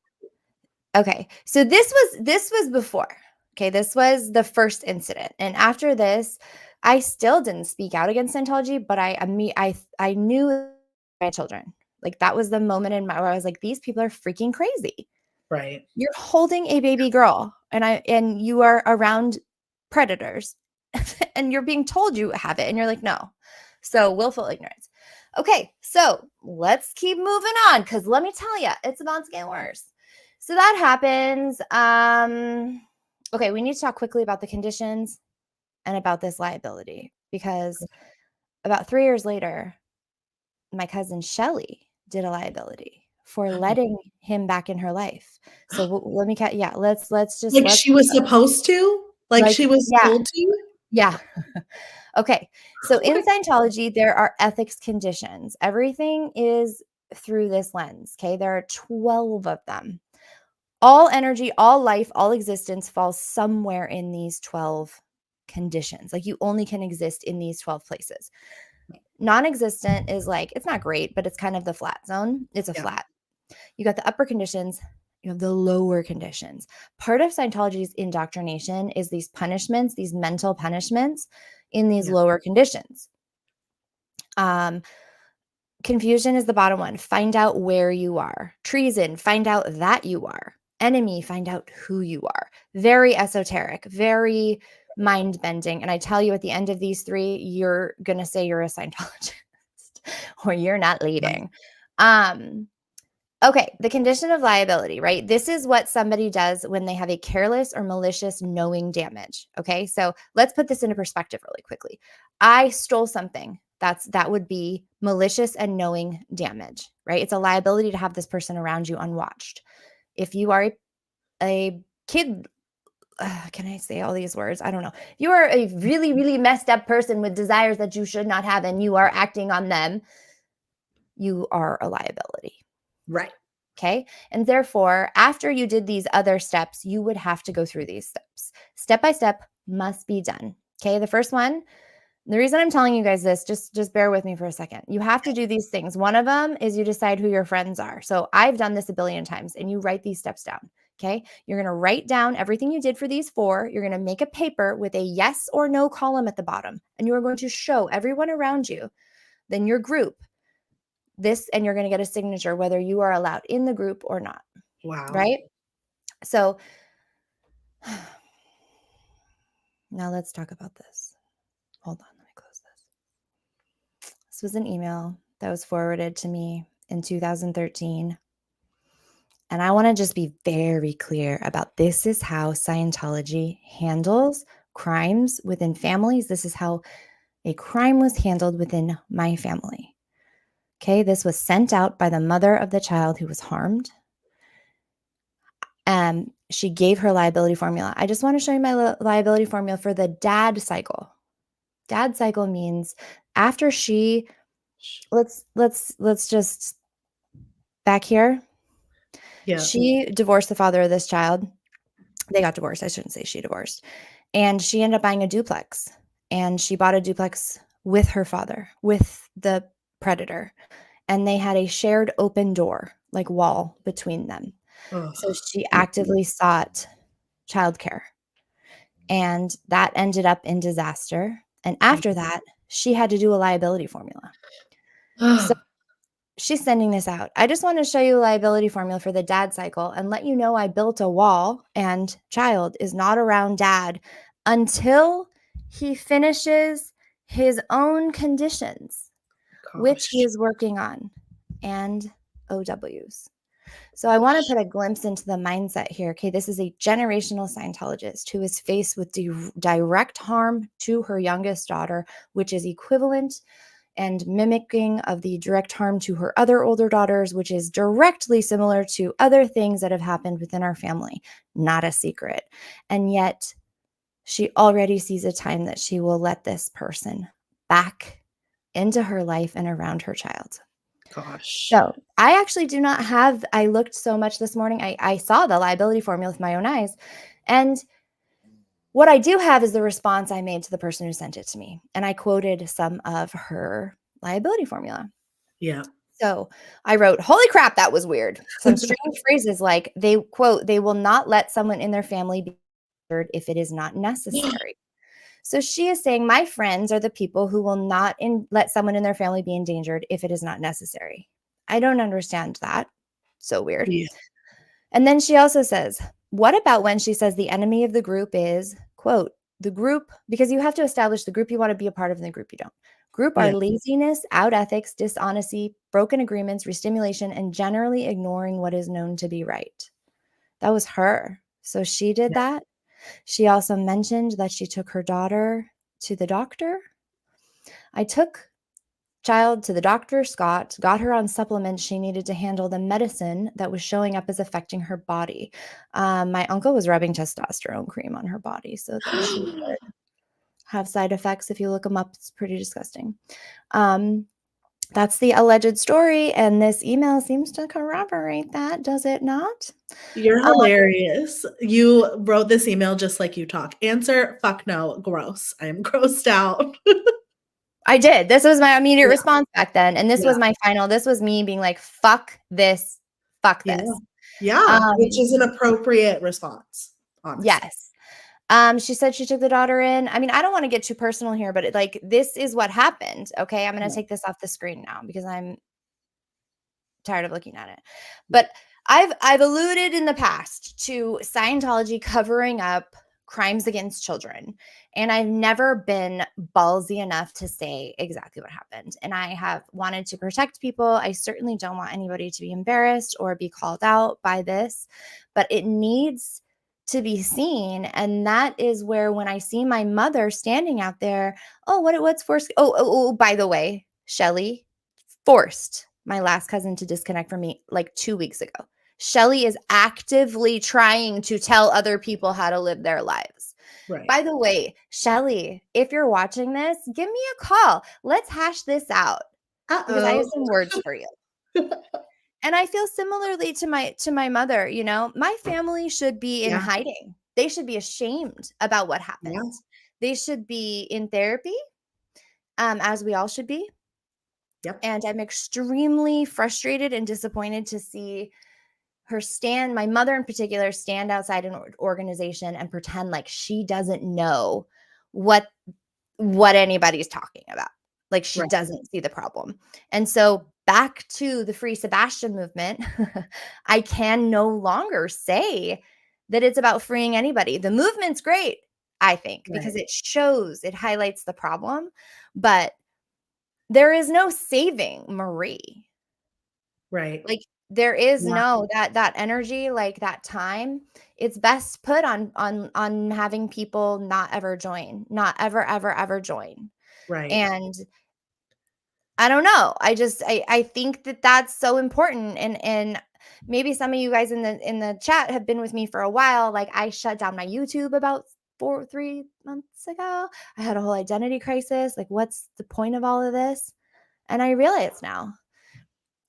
Okay. So this was before. Okay, this was the first incident. And after this, I still didn't speak out against Scientology, but I knew my children. Like that was the moment where I was like, these people are freaking crazy. right. You're holding a baby girl and you are around predators and you're being told you have it and you're like, no. So willful ignorance. Okay, so let's keep moving on because let me tell you, it's about to get worse. So that happens. Okay, we need to talk quickly about the conditions and about this liability because about 3 years later, my cousin Shelly did a liability for letting him back in her life. So let me Like she was supposed to? Like she was yeah, told to? yeah. Okay. So Oh in my Scientology, there are ethics conditions. Everything is through this lens. Okay. There are 12 of them. All energy, all life, all existence falls somewhere in these 12 conditions. Like you only can exist in these 12 places. Non-existent is like, it's not great, but it's kind of the flat zone. It's a Yeah. flat. You got the upper conditions, you have the lower conditions. Part of Scientology's indoctrination is these punishments, these mental punishments in these Yeah. lower conditions. Confusion is the bottom one. Find out where you are. Treason, find out that you are. Enemy, find out who you are. Very esoteric, very mind bending. And I tell you, at the end of these 3, you're going to say you're a Scientologist or you're not leaving. Okay, the condition of liability, right? This is what somebody does when they have a careless or malicious knowing damage. Okay, so let's put this into perspective really quickly. I stole something. That would be malicious and knowing damage, right? It's a liability to have this person around you unwatched. If you are a kid, can I say all these words? I don't know. You are a really, really messed up person with desires that you should not have, and you are acting on them. You are a liability. Right. Okay. And therefore, after you did these other steps, you would have to go through these steps. Step by step must be done. Okay. The first one, the reason I'm telling you guys this, just bear with me for a second. You have to do these things. One of them is you decide who your friends are. So I've done this a billion times and you write these steps down. Okay. You're going to write down everything you did for these 4. You're going to make a paper with a yes or no column at the bottom. And you are going to show everyone around you, then your group, this, and you're going to get a signature whether you are allowed in the group or not. Wow. Right? So now let's talk about this. Hold on, let me close this. This was an email that was forwarded to me in 2013. And I want to just be very clear about this is how Scientology handles crimes within families. This is how a crime was handled within my family. Okay, this was sent out by the mother of the child who was harmed. She gave her liability formula. I just want to show you my liability formula for the dad cycle. Dad cycle means after she, let's just back here. Yeah. She divorced the father of this child. They got divorced. I shouldn't say she divorced. And she ended up buying a duplex. And she bought a duplex with her father, with the predator. And they had a shared open door, like wall between them. Ugh. So she actively sought childcare. And that ended up in disaster. And after that, she had to do a liability formula. So she's sending this out. I just want to show you the liability formula for the dad cycle and let you know I built a wall and child is not around dad until he finishes his own conditions, which he Gosh. is working on, and OWs. So I want to put a glimpse into the mindset here. Okay, this is a generational Scientologist who is faced with direct harm to her youngest daughter, which is equivalent and mimicking of the direct harm to her other older daughters, which is directly similar to other things that have happened within our family. Not a secret. And yet she already sees a time that she will let this person back into her life and around her child. Gosh. So I actually do not have, I looked so much this morning. I saw the liability formula with my own eyes. And what I do have is the response I made to the person who sent it to me. And I quoted some of her liability formula. Yeah. So I wrote, holy crap, that was weird. Some strange phrases like they quote, they will not let someone in their family be injured if it is not necessary. So she is saying, my friends are the people who will not let someone in their family be endangered if it is not necessary. I don't understand that. So weird. Yeah. And then she also says, what about when she says the enemy of the group is, quote, the group, because you have to establish the group you want to be a part of and the group you don't. Group are Yeah. laziness, out ethics, dishonesty, broken agreements, restimulation, and generally ignoring what is known to be right. That was her. So she did that. She also mentioned that she took her daughter to the doctor. I took child to the doctor, Scott, got her on supplements she needed to handle the medicine that was showing up as affecting her body. My uncle was rubbing testosterone cream on her body so that she would have side effects. If you look them up, it's pretty disgusting. That's the alleged story, and this email seems to corroborate that, does it not? You're hilarious. You wrote this email just like you talk. Answer, fuck no, gross. I am grossed out. I did. This was my immediate Yeah. response back then, and this Yeah. was my final. This was me being like, "Fuck this, fuck Yeah. this." Yeah. Which is Um, an appropriate response, honestly. yes. She said she took the daughter in. I mean, I don't want to get too personal here, but like this is what happened. Okay, I'm gonna Yeah. take this off the screen now because I'm tired of looking at it. But I've alluded in the past to Scientology covering up crimes against children, and I've never been ballsy enough to say exactly what happened. And I have wanted to protect people. I certainly don't want anybody to be embarrassed or be called out by this, but it needs to be seen. And that is where when I see my mother standing out there, oh, what's forced? Oh, by the way, Shelly forced my last cousin to disconnect from me like 2 weeks ago. Shelly is actively trying to tell other people how to live their lives. Right. By the way, Shelly, if you're watching this, give me a call. Let's hash this out because I have Uh-oh. some words for you. And I feel similarly to my mother, you know, my family should be in Yeah. hiding. They should be ashamed about what happened. Yeah. They should be in therapy, as we all should be. Yep. And I'm extremely frustrated and disappointed to see her stand, my mother in particular, stand outside an organization and pretend like she doesn't know what anybody's talking about. Like she Right. doesn't see the problem. And so back to the Free Sebastian movement, I can no longer say that it's about freeing anybody. The movement's great, I think, because Right. it highlights the problem, but there is no saving Marie. Right. Like there is Yeah. no that energy, like that time. It's best put on having people not ever join, not ever join. Right. And I don't know. I think that that's so important. And maybe some of you guys in the chat have been with me for a while. Like I shut down my YouTube about 3 months ago. I had a whole identity crisis. Like what's the point of all of this? And I realize now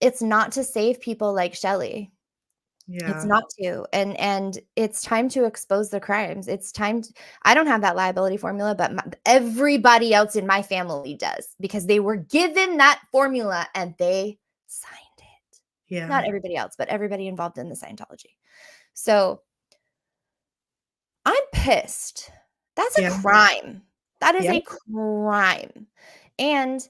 it's not to save people like Shelly. It's Yeah. not to. And it's time to expose the crimes. It's time I don't have that liability formula, but everybody else in my family does because they were given that formula and they signed it. Yeah. Not everybody else, but everybody involved in the Scientology. So I'm pissed. That's a Yeah. crime. That is Yeah. a crime. And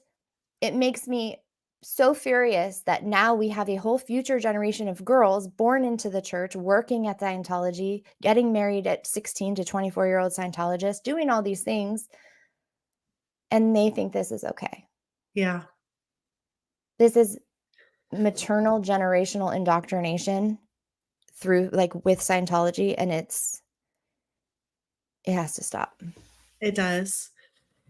it makes me so furious that now we have a whole future generation of girls born into the church, working at Scientology, getting married at 16 to 24-year-old Scientologists, doing all these things, and they think this is okay. Yeah. This is maternal generational indoctrination through, like, with Scientology, and it has to stop. It does.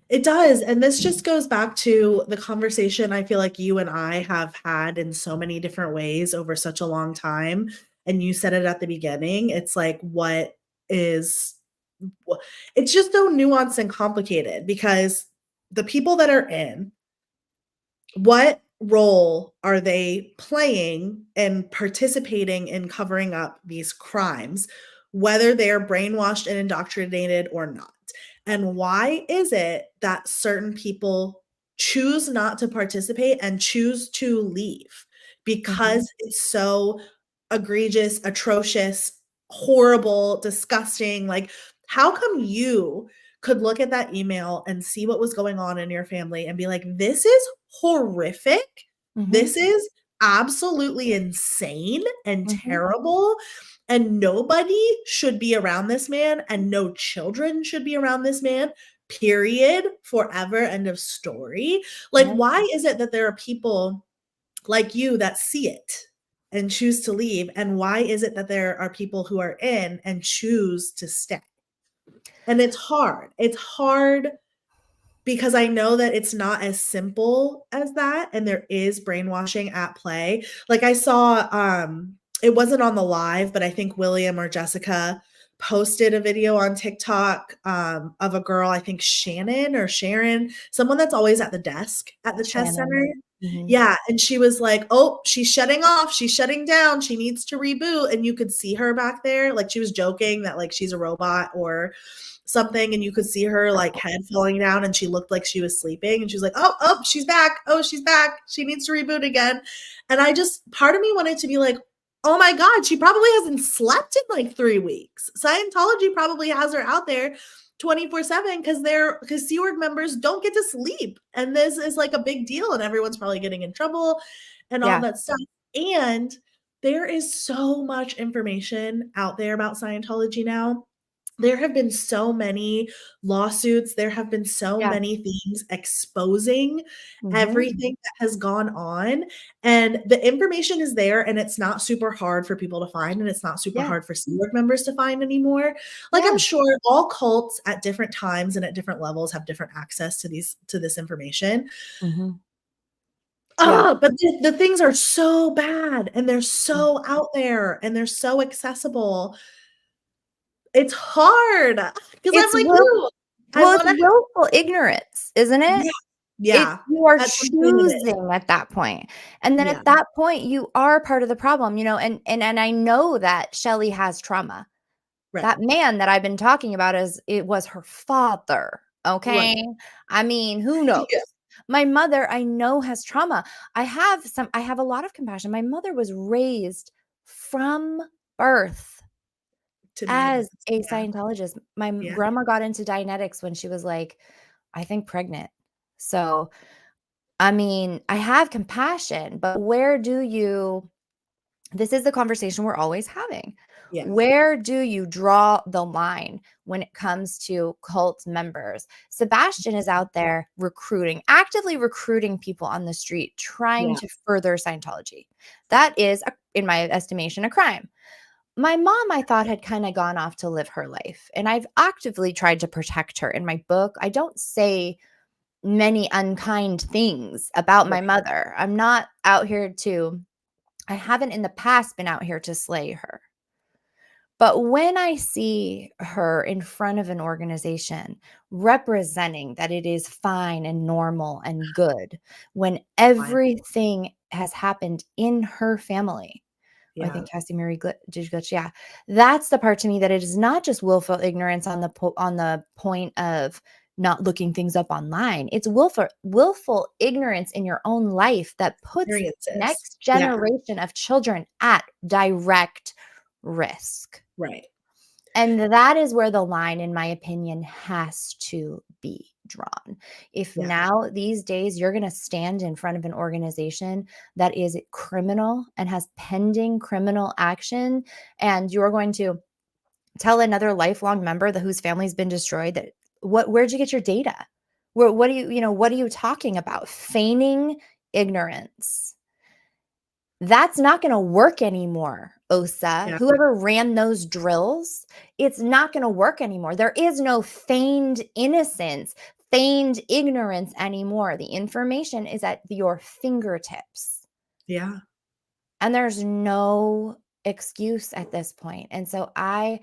It does. And this just goes back to the conversation I feel like you and I have had in so many different ways over such a long time. And you said it at the beginning. It's like, it's just so nuanced and complicated because the people that are in, what role are they playing and participating in covering up these crimes, whether they are brainwashed and indoctrinated or not? And why is it that certain people choose not to participate and choose to leave because it's so egregious, atrocious, horrible, disgusting? Like, how come you could look at that email and see what was going on in your family and be like, this is horrific. This is absolutely insane and terrible. And nobody should be around this man, and no children should be around this man, period, forever, end of story. Like, why is it that there are people like you that see it and choose to leave? And why is it that there are people who are in and choose to stay? And it's hard. It's hard because I know that it's not as simple as that, and there is brainwashing at play. Like, I saw, it wasn't on the live, but I think William or Jessica posted a video on TikTok of a girl, I think Shannon or Sharon, someone that's always at the desk at the test center. Yeah, and she was like, oh, she's shutting off, she's shutting down, she needs to reboot. And you could see her back there, like, she was joking that, like, she's a robot or something, and you could see her, like, head falling down, and she looked like she was sleeping, and she's like, oh, she's back, she needs to reboot again. And part of me wanted to be like, oh my God, she probably hasn't slept in like 3 weeks. Scientology probably has her out there 24/7 because Sea Org members don't get to sleep. And this is like a big deal, and everyone's probably getting in trouble and all that stuff. And there is so much information out there about Scientology now. There have been so many lawsuits. There have been so many things exposing everything that has gone on. And the information is there, and it's not super hard for people to find, and it's not super hard for Sea Org members to find anymore. Like, I'm sure all cults at different times and at different levels have different access to this information. But the things are so bad, and they're so out there, and they're so accessible. It's hard because I'm like, it's willful ignorance, isn't it? Yeah. You are choosing at that point. And then at that point, you are part of the problem, and I know that Shelly has trauma. Right. That man that I've been talking about it was her father. Okay. Right. I mean, who knows? My mother, I know, has trauma. I have a lot of compassion. My mother was raised from birth as a Scientologist. My grandma got into Dianetics when she was, like, I think, pregnant. So, I mean, I have compassion, but this is the conversation we're always having. Where do you draw the line when it comes to cult members? Sebastian is out there actively recruiting people on the street, trying to further Scientology. That is, in my estimation, a crime. My mom, I thought, had kind of gone off to live her life, and I've actively tried to protect her. In my book, I don't say many unkind things about my mother. I'm not out here I haven't in the past been out here to slay her. But when I see her in front of an organization representing that it is fine and normal and good, when everything has happened in her family, I think Cassie Mary Glitch, that's the part to me that it is not just willful ignorance on the point of not looking things up online. It's willful ignorance in your own life that puts the next generation of children at direct risk. Right. And that is where the line, in my opinion, has to be drawn. If Yeah. now these days you're going to stand in front of an organization that is criminal and has pending criminal action, and you're going to tell another lifelong member that whose family's been destroyed that where'd you get your data? What do what are you talking about? Feigning ignorance. That's not going to work anymore, OSA. Yeah. Whoever ran those drills, it's not going to work anymore. There is no feigned innocence, feigned ignorance anymore. The information is at your fingertips. Yeah. And there's no excuse at this point. And so I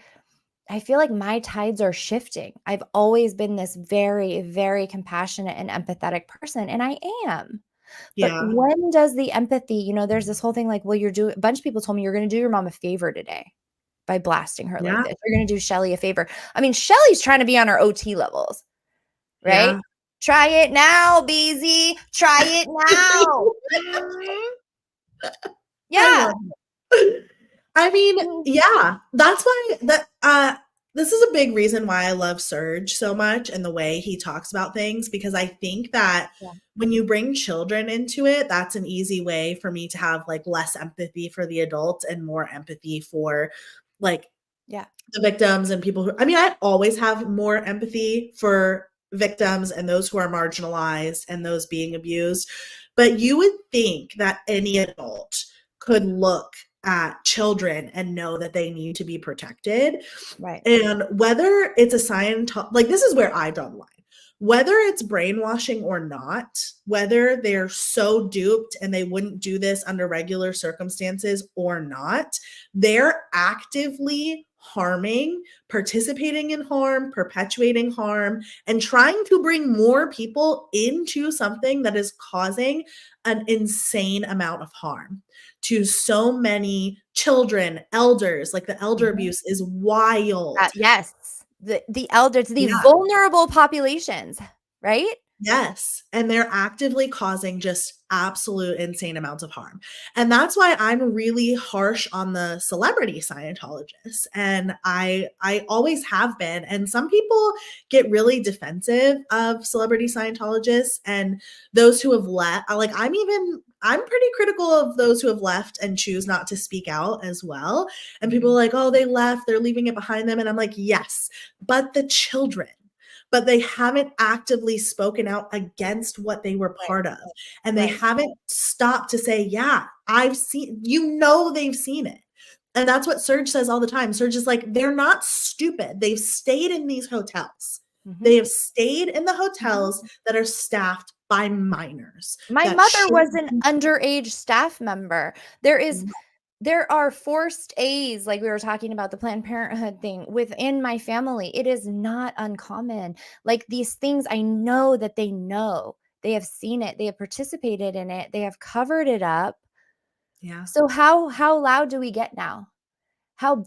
feel like my tides are shifting. I've always been this very, very compassionate and empathetic person, and I am. But Yeah. when does the empathy, there's this whole thing like, well, a bunch of people told me you're going to do your mom a favor today by blasting her like Yeah. this. You're going to do Shelly a favor. I mean, Shelly's trying to be on her OT levels, right? Yeah. Try it now, BZ. Try it now. I Yeah. love it. I mean, yeah, that's why this is a big reason why I love Serge so much and the way he talks about things, because I think that Yeah. when you bring children into it, that's an easy way for me to have like less empathy for the adults and more empathy for like Yeah. the victims and people who, I mean, I always have more empathy for victims and those who are marginalized and those being abused. But you would think that any adult could look at children and know that they need to be protected. Right. And whether it's a Scientology, like this is where I draw the line. Whether it's brainwashing or not, whether they're so duped and they wouldn't do this under regular circumstances or not, they're actively harming, participating in harm, perpetuating harm, and trying to bring more people into something that is causing an insane amount of harm to so many children, elders. Like the elder abuse is wild. Yes. The elders, the Yeah. vulnerable populations, right? Yes. And they're actively causing just absolute insane amounts of harm. And that's why I'm really harsh on the celebrity Scientologists. And I always have been. And some people get really defensive of celebrity Scientologists and those who have left. I'm pretty critical of those who have left and choose not to speak out as well. And people are like, oh, they left, they're leaving it behind them. And I'm like, yes, but the children. But they haven't actively spoken out against what they were part of. And they haven't stopped to say, yeah, I've seen, they've seen it. And that's what Serge says all the time. Serge is like, they're not stupid. They've stayed in these hotels. They have stayed in the hotels that are staffed by minors. My mother was an underage staff member. There are forced A's, like we were talking about the Planned Parenthood thing within my family. It is not uncommon. Like these things, I know that they know. They have seen it. They have participated in it. They have covered it up. Yeah. So how loud do we get now?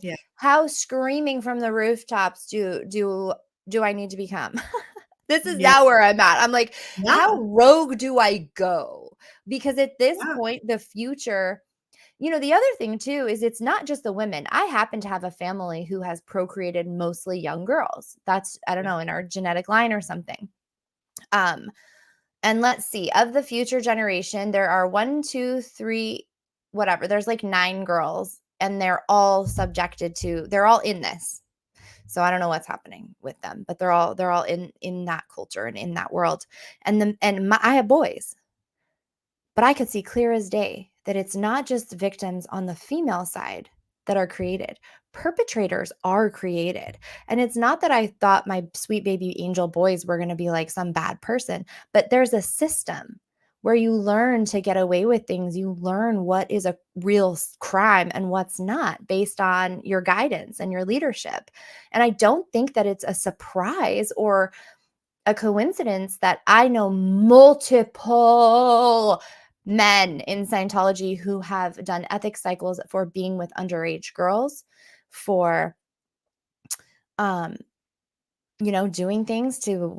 Yeah. How screaming from the rooftops do I need to become? This is Yeah. now where I'm at. I'm like, Yeah. how rogue do I go? Because at this Yeah. point, the future, the other thing too is it's not just the women. I happen to have a family who has procreated mostly young girls. That's, I don't know, in our genetic line or something. And let's see, of the future generation, there are 1, 2, 3, whatever. There's like 9 girls, and they're all they're all in this. So I don't know what's happening with them, but they're all in that culture and in that world. And I have boys. But I could see clear as day that it's not just victims on the female side that are created. Perpetrators are created. And it's not that I thought my sweet baby angel boys were going to be like some bad person, but there's a system where you learn to get away with things. You learn what is a real crime and what's not based on your guidance and your leadership. And I don't think that it's a surprise or a coincidence that I know multiple men in Scientology who have done ethics cycles for being with underage girls, for doing things to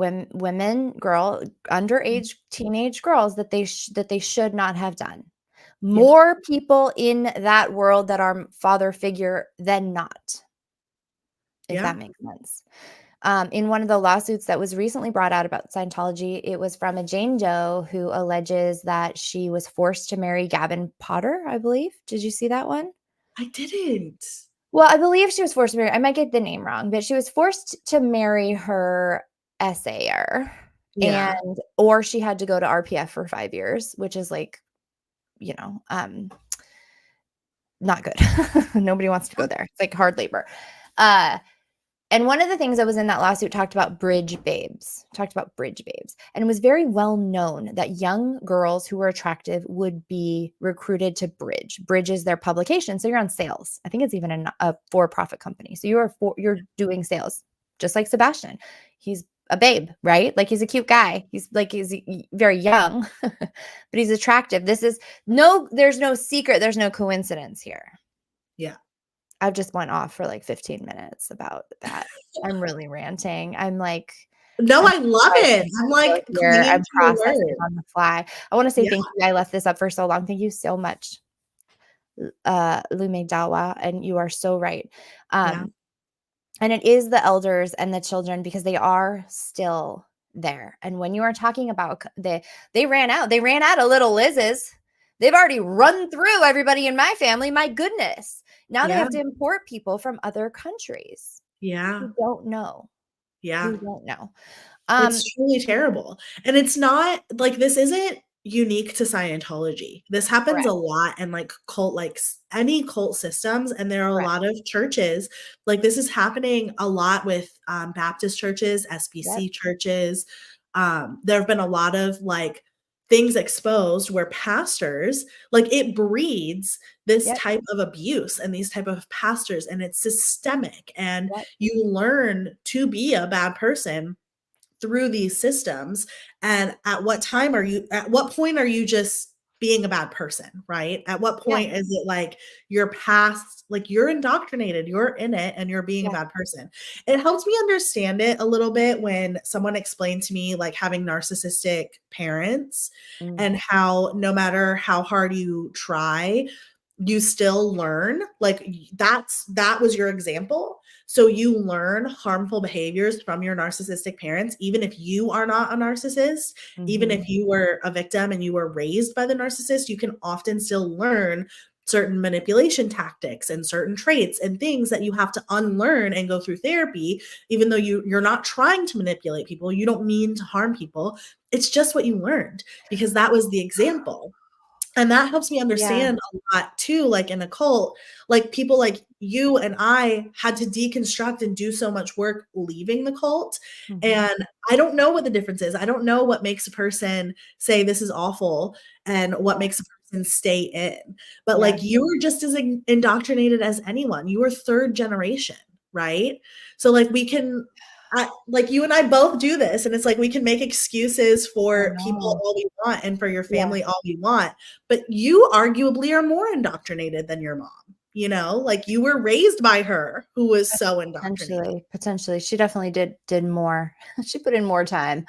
underage teenage girls that they should not have done. More people in that world that are father figure than not. if Yeah. that makes sense. In one of the lawsuits that was recently brought out about Scientology, it was from a Jane Doe who alleges that she was forced to marry Gavin Potter, I believe. Did you see that one? I didn't. Well, I believe she was forced to marry, I might get the name wrong, but she was forced to marry her SAer, Yeah. and or she had to go to RPF for 5 years, which is like, you know, not good. Nobody wants to go there. It's like hard labor. Uh, and one of the things that was in that lawsuit talked about bridge babes, and it was very well known that young girls who were attractive would be recruited to Bridge. Bridge is their publication, so you're on sales. I think it's even a for-profit company. So you're doing sales, just like Sebastian. He's a babe, right? Like he's a cute guy. He's very young, but he's attractive. There's no secret. There's no coincidence here. Yeah. I've just went off for like 15 minutes about that. I'm really ranting. I'm like, No, I'm I love it. I'm like here. clinging I'm to your processing word. on the fly. I want to say Yeah. thank you. I left this up for so long. Thank you so much, Lume Dawa. And you are so right. Yeah. And it is the elders and the children because they are still there. And when you are talking about they ran out of little Liz's. They've already run through everybody in my family. My goodness. Now they Yeah. have to import people from other countries Yeah. who don't know. Yeah. Who don't know. It's truly terrible. And it's not like this isn't unique to Scientology. This happens Correct. a lot in like cult, like any cult systems. And there are a Correct. lot of churches. Like this is happening a lot with Baptist churches, SBC Yep. churches. There have been a lot of like things exposed where pastors, like it breeds this Yep. type of abuse and these type of pastors, and it's systemic. And Yep. you learn to be a bad person through these systems. And at what point are you just being a bad person, right? At what Yeah. point is it like you're past, like you're indoctrinated, you're in it and you're being a Yeah. bad person? It helps me understand it a little bit when someone explained to me like having narcissistic parents and how no matter how hard you try, you still learn. Like that was your example. So you learn harmful behaviors from your narcissistic parents, even if you are not a narcissist, even if you were a victim and you were raised by the narcissist, you can often still learn certain manipulation tactics and certain traits and things that you have to unlearn and go through therapy. Even though you're not trying to manipulate people, you don't mean to harm people. It's just what you learned because that was the example. And that helps me understand a lot too, like in a cult, like people like you and I had to deconstruct and do so much work leaving the cult. And I don't know what the difference is. I don't know what makes a person say this is awful and what makes a person stay in. But like you were just as indoctrinated as anyone. You were third generation, right? So like like you and I both do this, and it's like we can make excuses for people all we want and for your family all we want, but you arguably are more indoctrinated than your mom. You know, like you were raised by her who was so indoctrinated. Potentially. She definitely did more. She put in more time.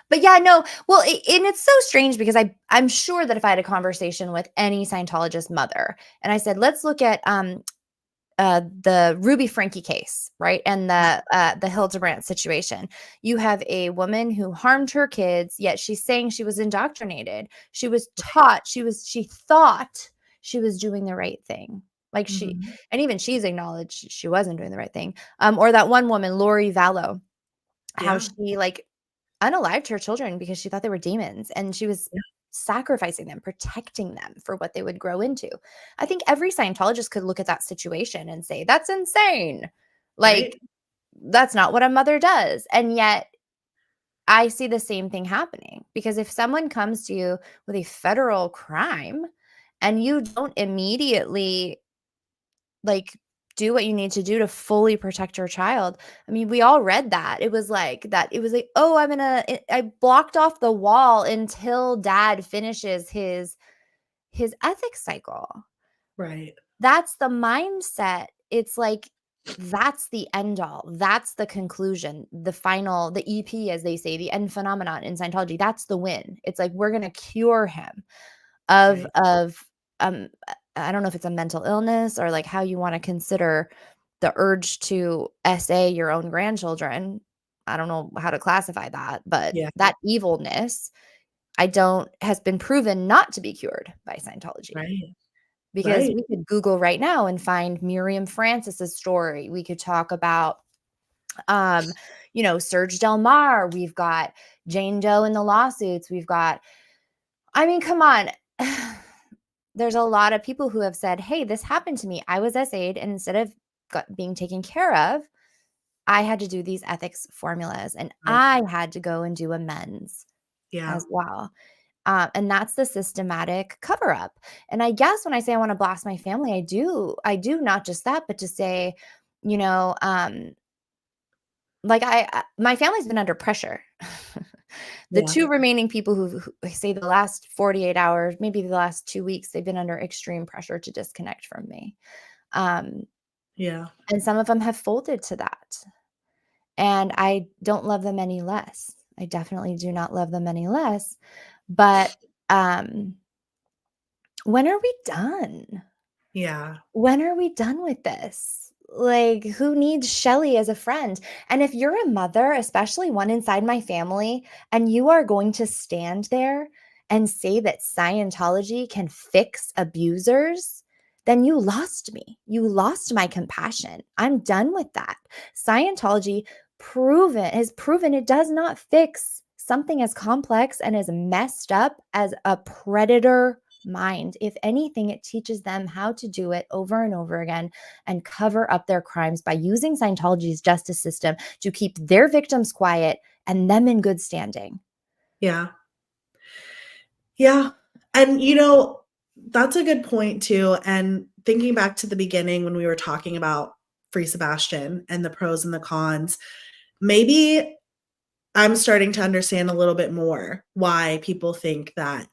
But yeah, no. Well, and it's so strange because I'm sure that if I had a conversation with any Scientologist mother and I said, let's look at the Ruby Frankie case, right? And the Hildebrandt situation. You have a woman who harmed her kids, yet she's saying she was indoctrinated. She was taught, she thought she was doing the right thing. Like and even she's acknowledged she wasn't doing the right thing. Or that one woman, Lori Vallow, how she like unalived her children because she thought they were demons and she was sacrificing them, protecting them for what they would grow into. I think every Scientologist could look at that situation and say, that's insane. Like, that's not what a mother does. And yet, I see the same thing happening because if someone comes to you with a federal crime and you don't immediately like do what you need to do to fully protect your child. I mean, we all read that. It was like, oh, I blocked off the wall until dad finishes his ethics cycle. Right. That's the mindset. It's like, that's the end all. That's the conclusion, the final, the EP, as they say, the end phenomenon in Scientology. That's the win. It's like, we're going to cure him of I don't know if it's a mental illness or like how you want to consider the urge to SA your own grandchildren, I don't know how to classify that, but Yeah. that evilness has been proven not to be cured by Scientology. Right. Because Right. we could Google right now and find Miriam Francis's story. We could talk about, Serge Del Mar. We've got Jane Doe in the lawsuits. We've got, I mean, come on. There's a lot of people who have said, hey, this happened to me. I was SA'd, and instead of being taken care of, I had to do these ethics formulas, and Right. I had to go and do amends Yeah. as well. And that's the systematic cover up. And I guess when I say I want to blast my family, I do not just that, but to say, my family's been under pressure. The Yeah. two remaining people who say the last 48 hours, maybe the last 2 weeks, they've been under extreme pressure to disconnect from me. Yeah. And some of them have folded to that. And I don't love them any less. I definitely do not love them any less. But when are we done? Yeah. When are we done with this? Like, who needs Shelly as a friend? And if you're a mother, especially one inside my family, and you are going to stand there and say that Scientology can fix abusers, then you lost me. You lost my compassion. I'm done with that. Scientology has proven it does not fix something as complex and as messed up as a predator mind. If anything, it teaches them how to do it over and over again and cover up their crimes by using Scientology's justice system to keep their victims quiet and them in good standing. Yeah. Yeah. And that's a good point too. And thinking back to the beginning when we were talking about Free Sebastian and the pros and the cons, maybe I'm starting to understand a little bit more why people think that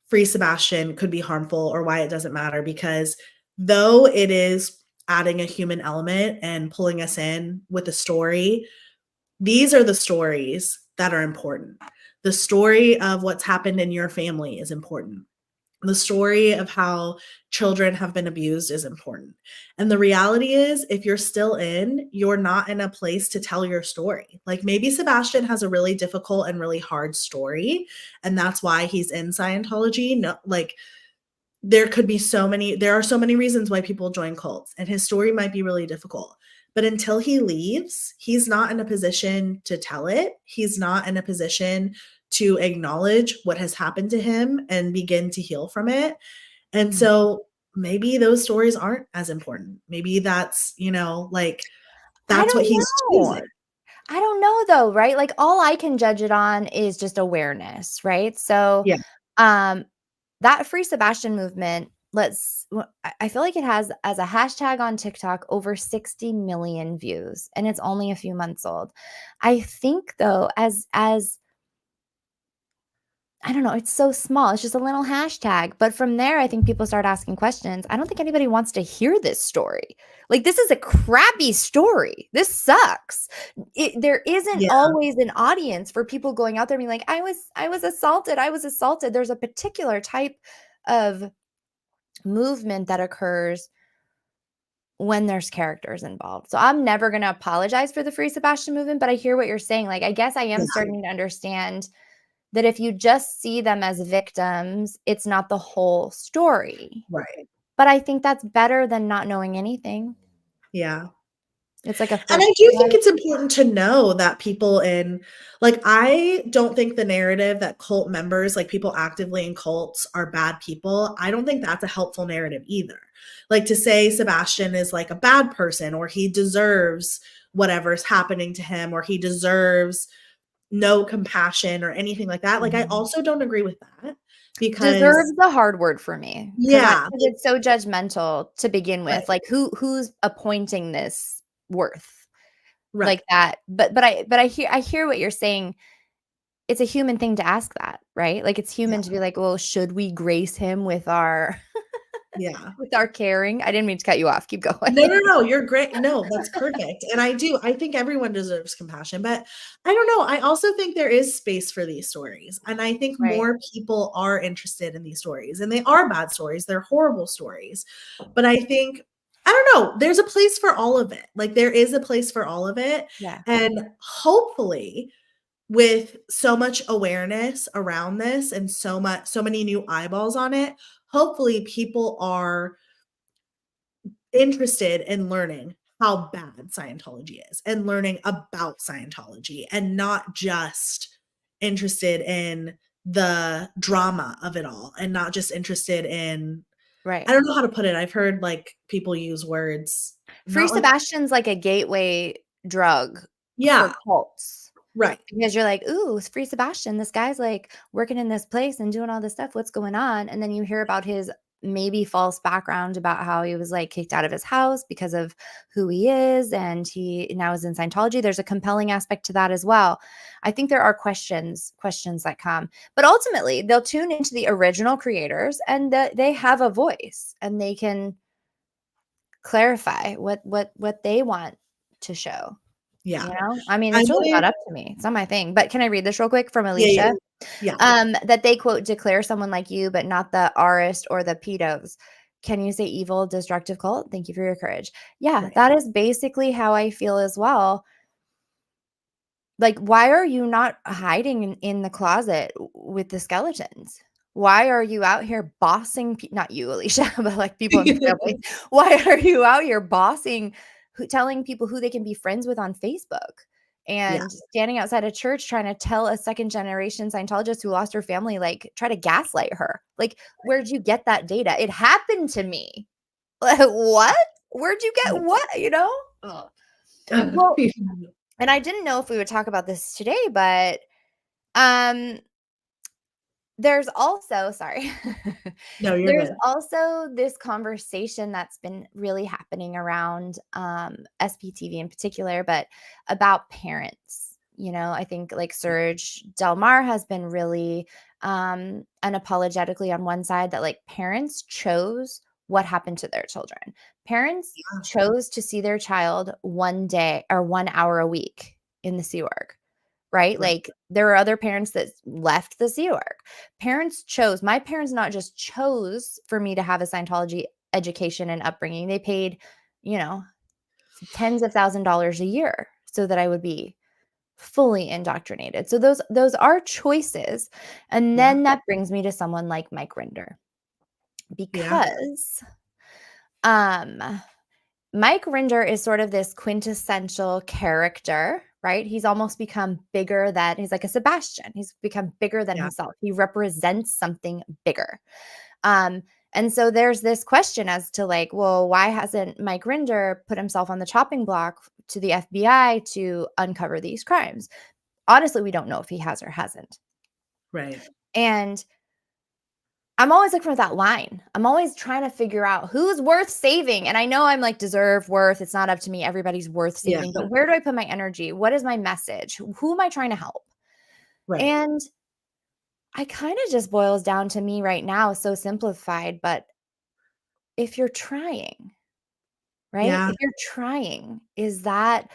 Free Sebastian could be harmful or why it doesn't matter, because though it is adding a human element and pulling us in with a story, these are the stories that are important. The story of what's happened in your family is important. The story of how children have been abused is important. And the reality is, if you're still in, you're not in a place to tell your story. Like maybe Sebastian has a really difficult and really hard story, and that's why he's in Scientology. No, like there are so many reasons why people join cults, and his story might be really difficult. But until he leaves, he's not in a position to tell it. He's not in a position to acknowledge what has happened to him and begin to heal from it. And so maybe those stories aren't as important. Maybe that's, I that's what don't he's know. choosing. I don't know though, right? Like all I can judge it on is just awareness, right? So, Yeah. that Free Sebastian movement, I feel like it has as a hashtag on TikTok over 60 million views, and it's only a few months old. I think though, as I don't know, it's so small. It's just a little hashtag. But from there, I think people start asking questions. I don't think anybody wants to hear this story. Like, this is a crappy story. This sucks. There isn't Yeah. always an audience for people going out there being like, I was assaulted. I was assaulted. There's a particular type of movement that occurs when there's characters involved. So I'm never going to apologize for the Free Sebastian movement, but I hear what you're saying. Like, I guess I am Yeah. starting to understand that if you just see them as victims, it's not the whole story. Right. But I think that's better than not knowing anything. Yeah. It's like a And I first do think step. it's important to know that people I don't think the narrative that cult members, like people actively in cults, are bad people. I don't think that's a helpful narrative either. Like to say Sebastian is like a bad person, or he deserves whatever's happening to him, or he deserves no compassion or anything like that. Like I also don't agree with that, because Deserves the hard word for me because yeah, it's so judgmental to begin right, with. Like who's appointing this worth right. like that? But I hear what you're saying. It's a human thing to ask that, right? Like it's Yeah. human to be like, well, should we grace him with our Yeah. with our caring? I didn't mean to cut you off. Keep going. No, you're great. No, that's perfect. And I think everyone deserves compassion, but I don't know. I also think there is space for these stories. And I think Right. more people are interested in these stories, and they are bad stories. They're horrible stories. But I think I don't know. There's a place for all of it. Like there is a place for all of it. Yeah. And hopefully with so much awareness around this and so many new eyeballs on it, hopefully people are interested in learning how bad Scientology is and learning about Scientology and not just interested in the drama of it all and not just interested in Right. I don't know how to put it. I've heard like people use words Free not like Sebastian's like a gateway drug for yeah, cults. right. Because you're like, "Ooh, it's Free Sebastian. This guy's like working in this place and doing all this stuff. What's going on?" And then you hear about his maybe false background about how he was like kicked out of his house because of who he is, and he now is in Scientology. There's a compelling aspect to that as well. I think there are questions that come, but ultimately they'll tune into the original creators, and they have a voice, and they can clarify what they want to show. Yeah. You know? I mean, I it's really would not up to me. It's not my thing. But can I read this real quick from yeah, Alicia? yeah. That they quote declare someone like you, but not the arist or the pedos. Can you say evil, destructive cult? Thank you for your courage. Yeah, Right. that is basically how I feel as well. Like, why are you not hiding in the closet with the skeletons? Why are you out here bossing not you, Alicia, but like people in the family? Why are you out here bossing telling people who they can be friends with on Facebook Yeah. and standing outside a church trying to tell a second generation Scientologist who lost her family, like try to gaslight her? Like, where'd you get that data? It happened to me. Like, what? Where'd you get what? You know? Ugh. Well, and I didn't know if we would talk about this today, but um there's also sorry. No, you're There's good. also this conversation that's been really happening around SPTV in particular, but about parents. You know, I think like Serge Delmar has been really unapologetically on one side that like parents chose what happened to their children. Parents Yeah. chose to see their child 1 day or 1 hour a week in the Sea Org, right? Right. Like there are other parents that left the Sea Org. Parents chose, my parents not just chose for me to have a Scientology education and upbringing. They paid, you know, tens of $1,000s a year so that I would be fully indoctrinated. So those are choices. And Yeah. then that brings me to someone like Mike Rinder Yeah. because um Mike Rinder is sort of this quintessential character, right? He's almost become bigger than he's like a Sebastian. He's become bigger than Yeah. himself. He represents something bigger. Um, and so there's this question as to like, well, why hasn't Mike Rinder put himself on the chopping block to the FBI to uncover these crimes? Honestly, we don't know if he has or hasn't. Right. And I'm always looking for that line. I'm always trying to figure out who's worth saving. And I know I'm like deserve worth. It's not up to me. Everybody's worth Yeah. saving. But where do I put my energy? What is my message? Who am I trying to help? Right. And I kind of just boils down to me right now, so simplified. But if you're trying, right? Yeah. If you're trying, is that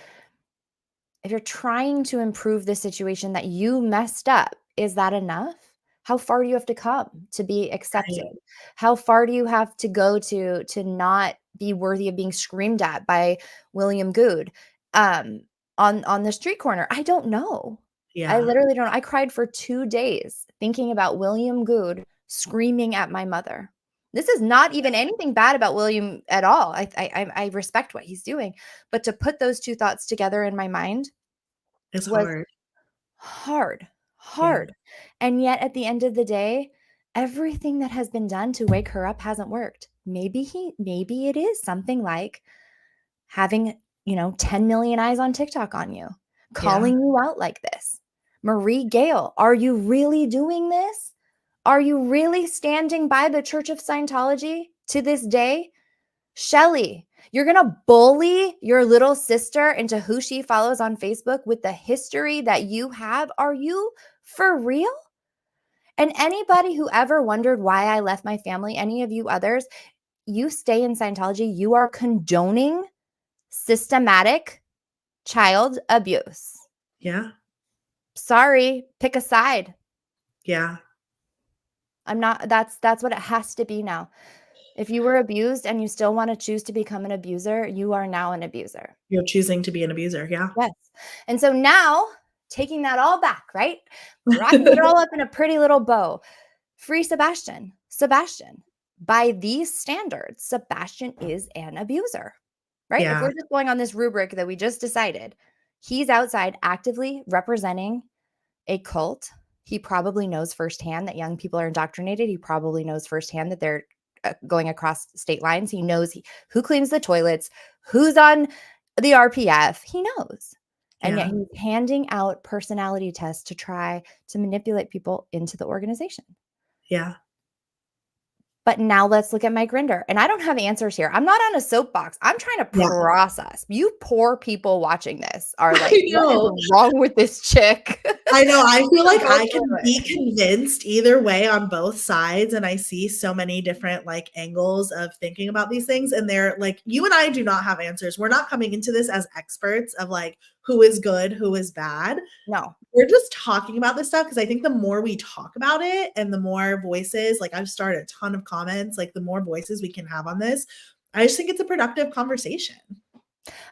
if you're trying to improve the situation that you messed up, is that enough? How far do you have to come to be accepted? Right. How far do you have to go to not be worthy of being screamed at by William Good um, on the street corner? I don't know. I Yeah. literally don't. I cried for 2 days thinking about William Good screaming at my mother. This is not even anything bad about William at all. I respect what he's doing, but to put those two thoughts together in my mind It's was hard. hard, Yeah. hard. And yet at the end of the day, everything that has been done to wake her up hasn't worked. Maybe it is something like having, 10 million eyes on TikTok on you, Yeah. calling you out like this. Marie Gale, are you really doing this? Are you really standing by the Church of Scientology to this day? Shelly, you're going to bully your little sister into who she follows on Facebook with the history that you have? Are you for real? And anybody who ever wondered why I left my family, any of you others, you stay in Scientology, you are condoning systematic child abuse. Yeah. Sorry, pick a side. Yeah. I'm not that's what it has to be now. If you were abused and you still want to choose to become an abuser, you are now an abuser. You're choosing to be an abuser. Yeah. Yes. And so now, taking that all back, right? Wrapping it all up in a pretty little bow. Free Sebastian. Sebastian. By these standards, Sebastian is an abuser, right? If Yeah. we're just going on this rubric that we just decided, he's outside actively representing a cult. He probably knows firsthand that young people are indoctrinated. He probably knows firsthand that they're going across state lines. He knows who cleans the toilets, who's on the RPF. He knows. And yet Yeah. he's handing out personality tests to try to manipulate people into the organization. Yeah. But now let's look at Mike Rinder. And I don't have answers here. I'm not on a soapbox. I'm trying to Yeah. process. You poor people watching this are like, I know. what is wrong with this chick? I know. I feel like Go I can through be convinced either way on both sides. And I see so many different like angles of thinking about these things. And they're like, you and I do not have answers. We're not coming into this as experts of like who is good, who is bad. No. We're just talking about this stuff because I think the more we talk about it and the more voices, like I've started a ton of comments, like the more voices we can have on this, I just think it's a productive conversation.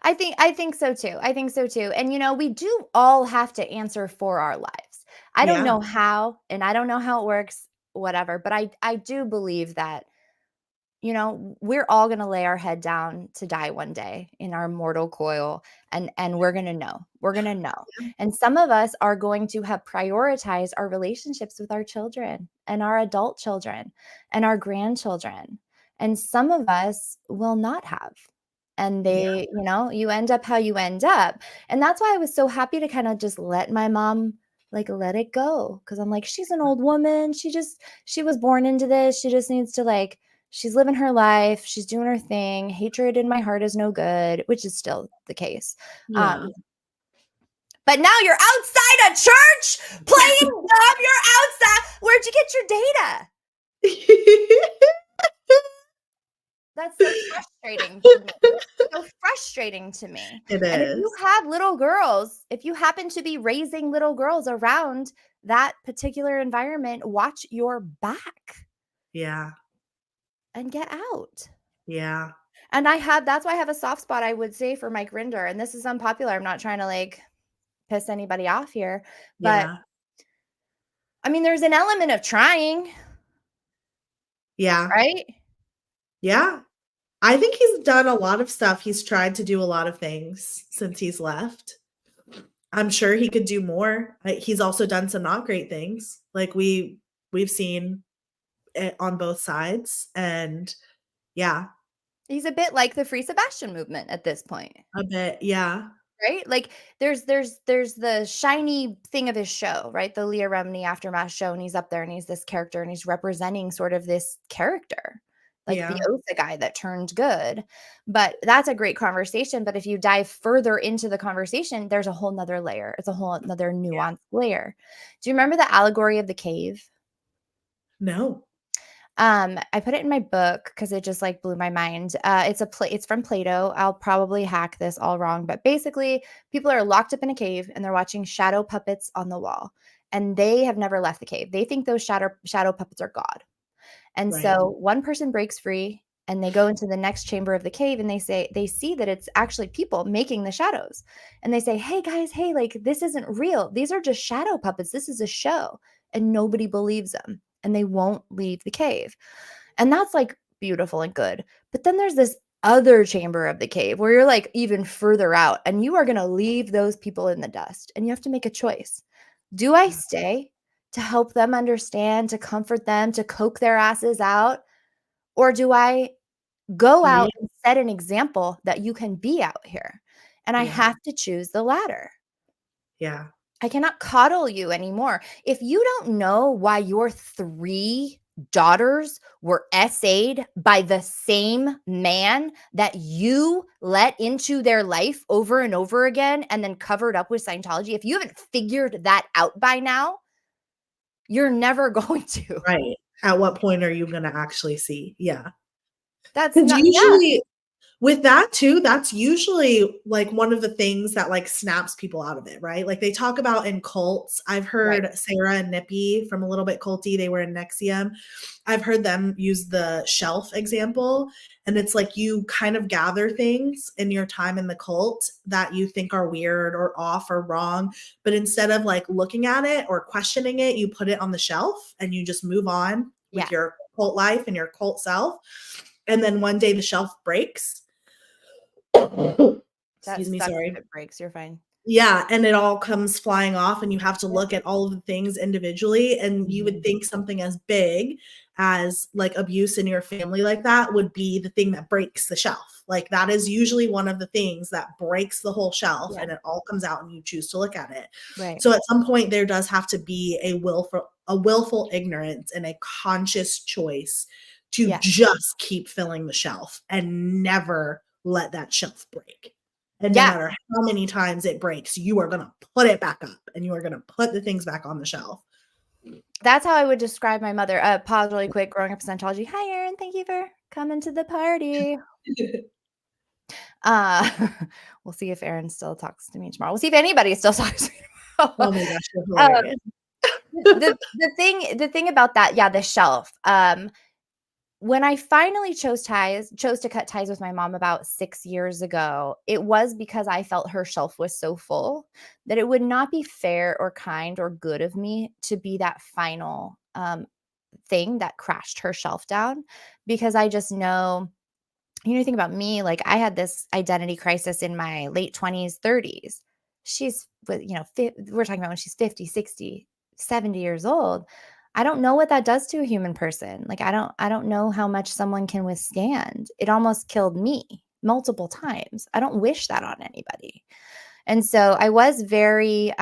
I think so too. I think so too. And we do all have to answer for our lives. I don't Yeah. know how, and I don't know how it works, whatever, but I do believe that we're all going to lay our head down to die one day in our mortal coil, and we're going to know. We're going to know. And some of us are going to have prioritized our relationships with our children and our adult children and our grandchildren. And some of us will not have. And you end up how you end up. And that's why I was so happy to kind of just let my mom let it go. Cause I'm like, she's an old woman. She was born into this. She just needs to she's living her life. She's doing her thing. Hatred in my heart is no good, which is still the case. Yeah. But now you're outside a church playing dumb. You're outside. Where'd you get your data? That's so frustrating to me. So frustrating to me. It And if is. you have little girls, if you happen to be raising little girls around that particular environment, watch your back. Yeah. And get out. Yeah. And that's why I have a soft spot, I would say, for Mike Rinder. And this is unpopular. I'm not trying to piss anybody off here. But Yeah. I mean, there's an element of trying. Yeah. Right? Yeah. I think he's done a lot of stuff. He's tried to do a lot of things since he's left. I'm sure he could do more. He's also done some not great things. Like we've seen it on both sides. And yeah. He's a bit like the Free Sebastian movement at this point. A bit. Yeah. Right? There's the shiny thing of his show, right? The Leah Remini Aftermath show. And he's up there and he's this character and he's representing sort of this character. The OSA guy that turned good. But that's a great conversation. But if you dive further into the conversation, there's a whole nother layer. It's a whole nother nuanced layer. Do you remember the allegory of the cave? No. I put it in my book because it just blew my mind. It's from Plato. I'll probably hack this all wrong, but basically people are locked up in a cave and they're watching shadow puppets on the wall and they have never left the cave. They think those shadow puppets are God. And so one person breaks free and they go into the next chamber of the cave and they see that it's actually people making the shadows. And they say, hey guys, hey, this isn't real. These are just shadow puppets. This is a show. And nobody believes them and they won't leave the cave. And that's beautiful and good. But then there's this other chamber of the cave where you're even further out and you are going to leave those people in the dust and you have to make a choice. Do I stay to help them understand, to comfort them, to coax their asses out? Or do I go out and set an example that you can be out here? And I have to choose the latter. Yeah. I cannot coddle you anymore. If you don't know why your 3 daughters were SA'd by the same man that you let into their life over and over again and then covered up with Scientology, if you haven't figured that out by now, you're never going to. Right. At what point are you going to actually see? Yeah. That's Because not usually With that too, that's usually like one of the things that like snaps people out of it, right? Like they talk about in cults. I've Right. heard Sarah and Nippy from A Little Bit Culty, they were in Nexium. I've heard them use the shelf example. And it's like you kind of gather things in your time in the cult that you think are weird or off or wrong. But instead of like looking at it or questioning it, you put it on the shelf and you just move on Yeah. with your cult life and your cult self. And then one day the shelf breaks. Excuse me, Sucks sorry. if it breaks. You're fine. Yeah, and it all comes flying off and you have to look at all of the things individually, and you would think something as big as like abuse in your family like that would be the thing that breaks the shelf. Like that is usually one of the things that breaks the whole shelf Yeah. and it all comes out and you choose to look at it. Right. So at some point there does have to be a willful ignorance and a conscious choice to Yeah. just keep filling the shelf and never let that shelf break. And no Yeah. matter how many times it breaks, you are going to put it back up and you are going to put the things back on the shelf. That's how I would describe my mother. Pause really quick. Growing up in Scientology. Hi, Erin. Thank you for coming to the party. We'll see if Erin still talks to me tomorrow. We'll see if anybody still talks to me tomorrow. Oh my gosh, you're hilarious. The thing about that, yeah, the shelf. When I finally chose to cut ties with my mom about 6 years ago, it was because I felt her shelf was so full that it would not be fair or kind or good of me to be that final thing that crashed her shelf down, because I just know, think about me, like I had this identity crisis in my late 20s, 30s. She's with, we're talking about when she's 50, 60, 70 years old. I don't know what that does to a human person. Like I don't know how much someone can withstand. It almost killed me multiple times. I don't wish that on anybody. And so I was very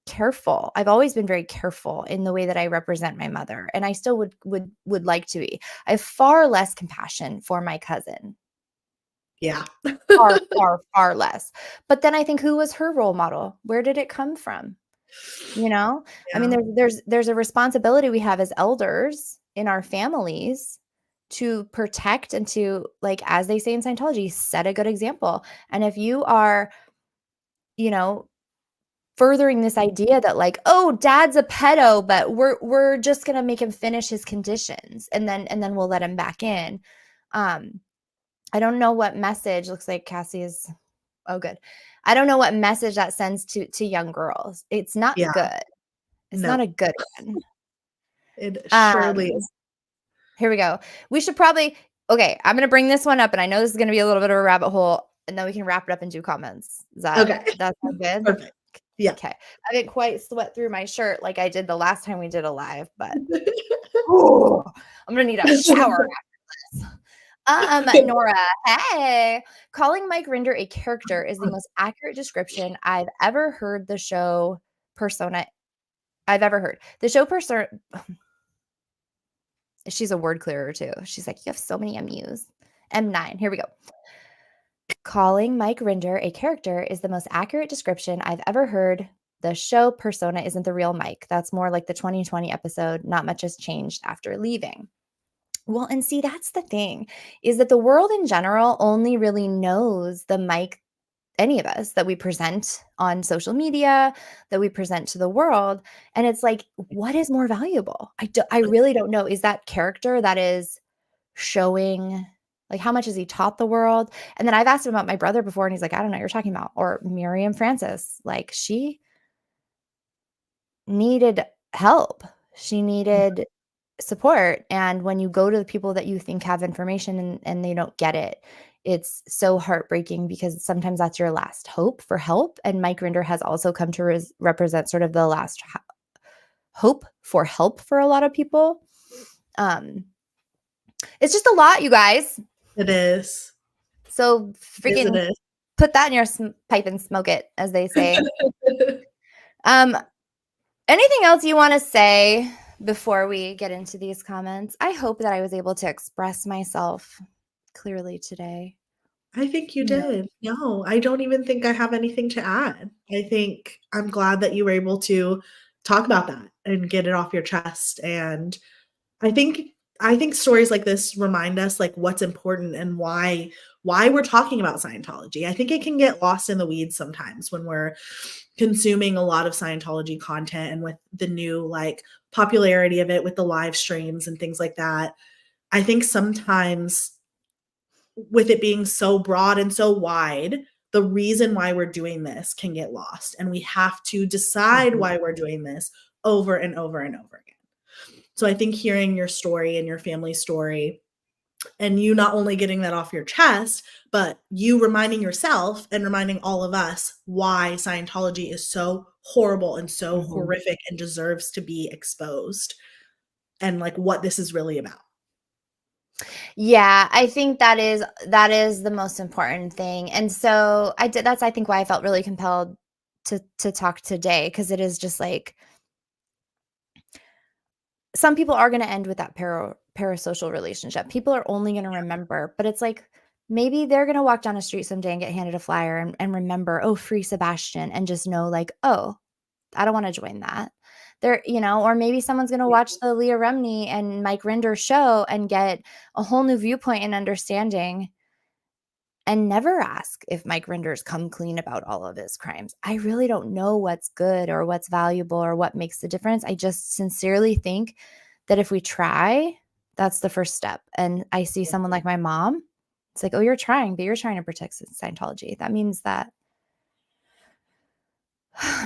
careful. I've always been very careful in the way that I represent my mother, and I still would like to be. I have far less compassion for my cousin. Yeah. Far, far, far less. But then I think, who was her role model? Where did it come from? I mean, Yeah. there's a responsibility we have as elders in our families to protect and to, like, as they say in Scientology, set a good example. And if you are, furthering this idea that like, oh, dad's a pedo, but we're just gonna make him finish his conditions and then we'll let him back in. I don't know what message. Looks like Cassie is. Oh, good. I don't know what message that sends to young girls. It's not Yeah. good. It's No. not a good one. It surely is. Here we go. We should probably. Okay, I'm gonna bring this one up, and I know this is gonna be a little bit of a rabbit hole, and then we can wrap it up and do comments. Is that Okay. That's good? Perfect. Yeah. Okay. I didn't quite sweat through my shirt like I did the last time we did a live, but ooh, I'm gonna need a shower after this. Nora, hey. Calling Mike Rinder a character is the most accurate description I've ever heard the show persona I've ever heard. The show persona. She's a word clearer too. She's like, you have so many MUs. M9. Here we go. Calling Mike Rinder a character is the most accurate description I've ever heard. The show persona isn't the real Mike. That's more like the 2020 episode. Not much has changed after leaving. Well, and see, that's the thing, is that the world in general only really knows the Mike, any of us, that we present on social media, that we present to the world. And it's like, what is more valuable? I really don't know. Is that character that is showing, like, how much has he taught the world? And then I've asked him about my brother before, and he's like, I don't know what you're talking about. Or Miriam Francis, like, she needed help. She needed support. And when you go to the people that you think have information and they don't get it, it's so heartbreaking, because sometimes that's your last hope for help. And Mike Rinder has also come to represent sort of the last hope for help for a lot of people. It's just a lot, you guys. It is. So freaking It is. put that in your pipe and smoke it, as they say. Anything else you want to say before we get into these comments? I hope that I was able to express myself clearly today. I think you did. No, I don't even think I have anything to add. I think I'm glad that you were able to talk about that and get it off your chest. And I think I think stories like this remind us like what's important and why we're talking about Scientology. I think it can get lost in the weeds sometimes when we're consuming a lot of Scientology content, and with the new like popularity of it with the live streams and things like that. I think sometimes with it being so broad and so wide, the reason why we're doing this can get lost, and we have to decide why we're doing this over and over and over again. So I think hearing your story and your family story, and you not only getting that off your chest, but you reminding yourself and reminding all of us why Scientology is so horrible and so horrific and deserves to be exposed, and like what this is really about. Yeah, I think that is the most important thing. And so that's I think why I felt really compelled to talk today, because it is just like some people are going to end with that parasocial relationship. People are only going to remember, but it's like maybe they're going to walk down a street someday and get handed a flyer and remember, oh, free Sebastian, and just know like, oh, I don't want to join that. There, or maybe someone's going to watch the Leah Remini and Mike Rinder show and get a whole new viewpoint and understanding, and never ask if Mike Rinder's come clean about all of his crimes. I really don't know what's good or what's valuable or what makes the difference. I just sincerely think that if we try, that's the first step. And I see someone like my mom. It's like, oh, you're trying, but you're trying to protect Scientology. That means that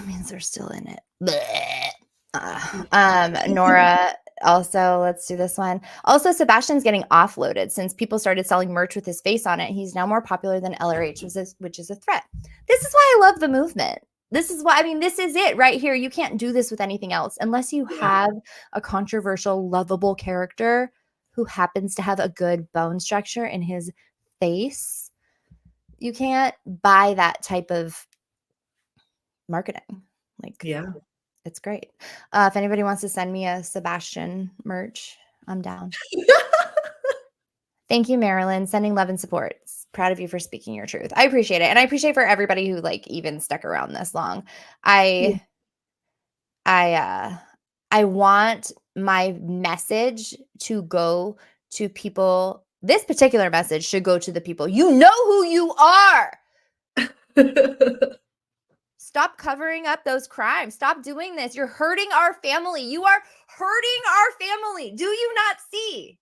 means they're still in it. Nora, also, let's do this one. Also, Sebastian's getting offloaded since people started selling merch with his face on it. He's now more popular than LRH, which is a threat. This is why I love the movement. This is why, this is it right here. You can't do this with anything else unless you have a controversial, lovable character who happens to have a good bone structure in his face. You can't buy that type of marketing. It's great. If anybody wants to send me a Sebastian merch, I'm down. Thank you, Marilyn. Sending love and support. Proud of you for speaking your truth. I appreciate it. And I appreciate for everybody who like even stuck around this long. I want my message to go to people. This particular message should go to the people. You know who you are. Stop covering up those crimes. Stop doing this. You're hurting our family. You are hurting our family. Do you not see?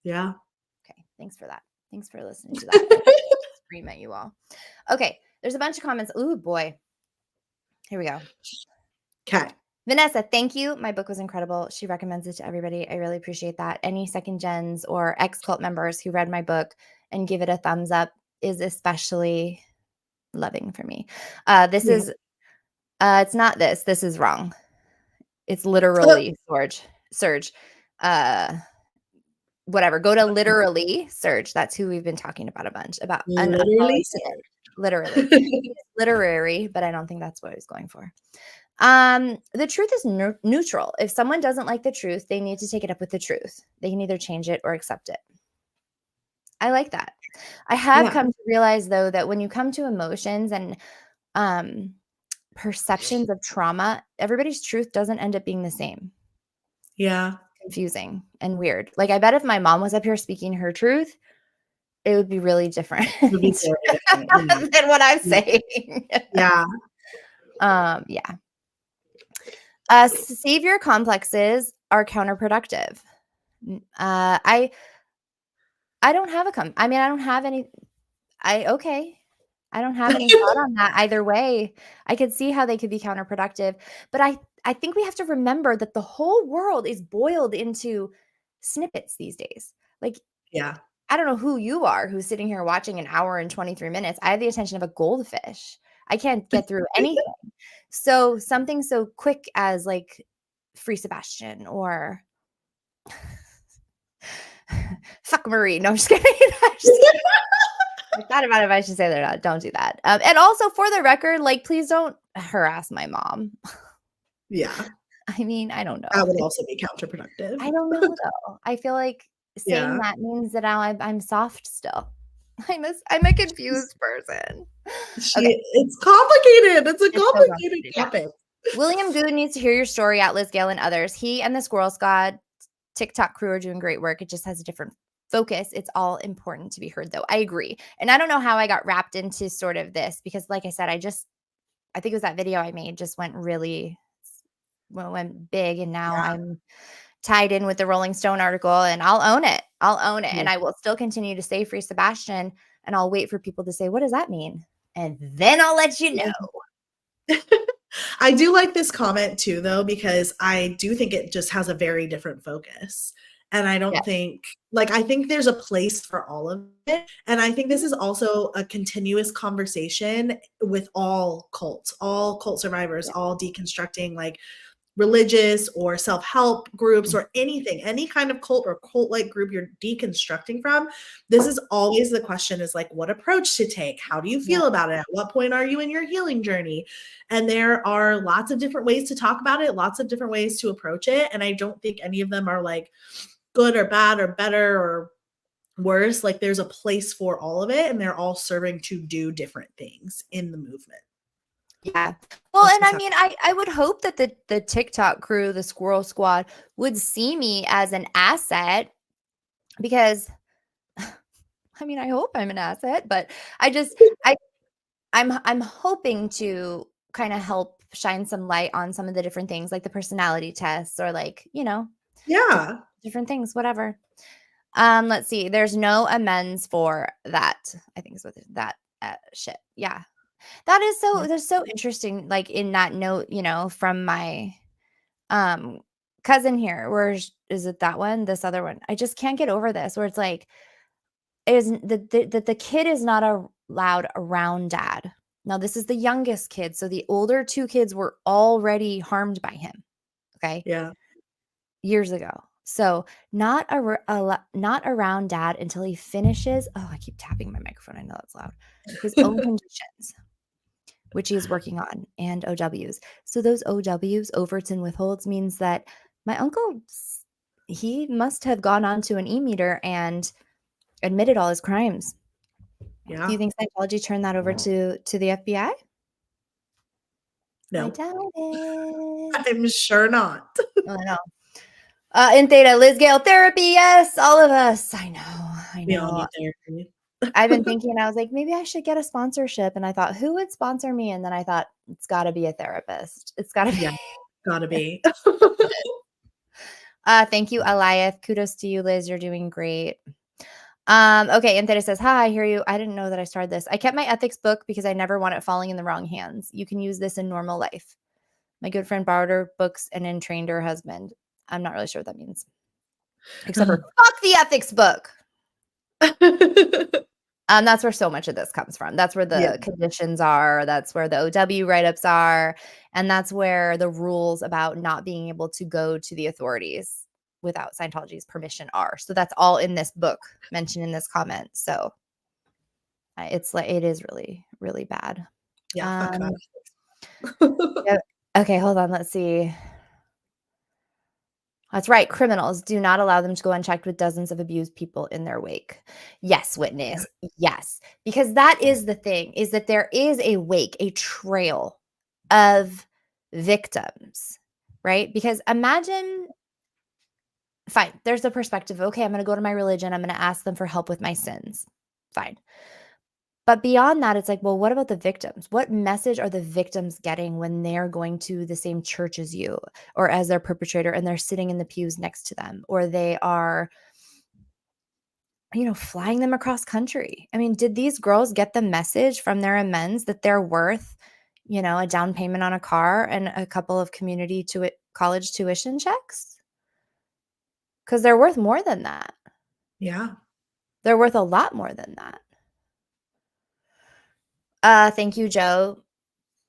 Yeah. Okay. Thanks for that. Thanks for listening to that. Scream at you all. Okay. There's a bunch of comments. Ooh, boy. Here we go. Okay. Vanessa, thank you. My book was incredible. She recommends it to everybody. I really appreciate that. Any second gens or ex-cult members who read my book and give it a thumbs up is especially loving for me. Is it's not this. This is wrong. It's literally Surge. Whatever. Go to literally Surge. That's who we've been talking about a bunch about. Literally Literally. Literary, but I don't think that's what I was going for. The truth is neutral. If someone doesn't like the truth, they need to take it up with the truth. They can either change it or accept it. I like that. I have come to realize, though, that when you come to emotions and perceptions of trauma, everybody's truth doesn't end up being the same. Yeah. Confusing and weird. Like, I bet if my mom was up here speaking her truth, it would be really different than what I'm saying. Yeah. Savior complexes are counterproductive. I don't have I don't have any. I don't have any thought on that either way. I could see how they could be counterproductive, but I think we have to remember that the whole world is boiled into snippets these days. Like, I don't know who you are who's sitting here watching an hour and 23 minutes. I have the attention of a goldfish. I can't get through anything. So something so quick as like Free Sebastian or fuck Marie. No, I'm just kidding. I thought about if I should say that or not. Don't do that. And also, for the record, like, please don't harass my mom. Yeah. I mean, I don't know. That would also be counterproductive. I don't know, though. I feel like saying that means that I'm soft still. I'm a confused person. It's complicated. It's a complicated topic. William Good needs to hear your story, Atlas Gale and others. He and the Squirrel Squad TikTok crew are doing great work. It just has a different focus. It's all important to be heard, though. I agree. And I don't know how I got wrapped into sort of this because, like I said, I think it was that video I made just went big. And now I'm tied in with the Rolling Stone article, and I'll own it. Yeah. And I will still continue to say Free Sebastian, and I'll wait for people to say, what does that mean? And then I'll let you know. I do like this comment too, though, because I do think it just has a very different focus. And I don't think, I think there's a place for all of it. And I think this is also a continuous conversation with all cult survivors, all deconstructing, like, religious or self-help groups or anything, any kind of cult or cult-like group you're deconstructing from. This is always the question is like, what approach to take? How do you feel about it? At what point are you in your healing journey? And there are lots of different ways to talk about it, lots of different ways to approach it. And I don't think any of them are like good or bad or better or worse. Like, there's a place for all of it, and they're all serving to do different things in the movement. Yeah. Well, and I mean, I would hope that the TikTok crew, the Squirrel Squad, would see me as an asset because, I mean, I hope I'm an asset, but I'm hoping to kind of help shine some light on some of the different things, like the personality tests or like, different things, whatever. Let's see. There's no amends for that. I think is what that shit. Yeah. That is that's so interesting. Like in that note, from my cousin here, where is it that one? This other one. I just can't get over this, where it's like, is the kid is not allowed around dad. Now, this is the youngest kid. So the older two kids were already harmed by him. Okay. Yeah. Years ago. So not around dad until he finishes. Oh, I keep tapping my microphone. I know that's loud. His own conditions, which he is working on, and OWs. So those OWs, overts and withholds, means that my uncle, he must have gone onto an e-meter and admitted all his crimes. Yeah. Do you think Scientology turned that over to the FBI? No. I doubt it. I'm sure not. I know. In Theta, Liz Gale therapy, yes, all of us. I know. We all need therapy. I've been thinking, I was like, maybe I should get a sponsorship. And I thought, who would sponsor me? And then I thought, it's got to be a therapist. It's got to be. Yeah, gotta be. Thank you, Eliath. Kudos to you, Liz. You're doing great. Okay, Antheta says, hi, I hear you. I didn't know that I started this. I kept my ethics book because I never want it falling in the wrong hands. You can use this in normal life. My good friend borrowed her books and then trained her husband. I'm not really sure what that means. Except for fuck the ethics book. That's where so much of this comes from. That's where the conditions are. That's where the OW write-ups are. And that's where the rules about not being able to go to the authorities without Scientology's permission are. So that's all in this book mentioned in this comment. So it's like, it is really, really bad. Yeah. Yeah. Okay, hold on. Let's see. That's right. Criminals, do not allow them to go unchecked with dozens of abused people in their wake. Yes, witness. Yes. Because that is the thing, is that there is a wake, a trail of victims, right? Because imagine, fine, there's the perspective, okay, I'm going to go to my religion. I'm going to ask them for help with my sins. Fine. But beyond that, it's like, well, what about the victims? What message are the victims getting when they're going to the same church as you or as their perpetrator and they're sitting in the pews next to them, or they are, flying them across country? I mean, did these girls get the message from their amends that they're worth, a down payment on a car and a couple of community college tuition checks? Because they're worth more than that. Yeah. They're worth a lot more than that. Thank you, Joe.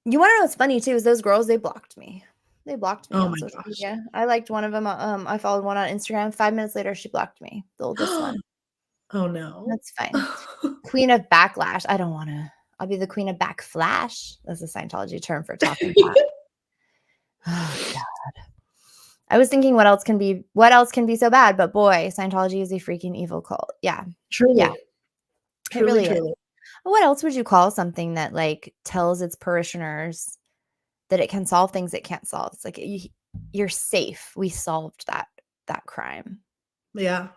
You want to know what's funny too? Is those girls, they blocked me. They blocked me on social media. I liked one of them. I followed one on Instagram. 5 minutes later, she blocked me. The oldest one. Oh no. That's fine. Queen of backlash. I don't want to. I'll be the queen of backflash. That's a Scientology term for talking about. Oh God. I was thinking what else can be so bad, but boy, Scientology is a freaking evil cult. Yeah. Truly. Yeah. It really truly. is. What else would you call something that like tells its parishioners that it can solve things it can't solve? It's like, you're safe. We solved that that crime. Yeah.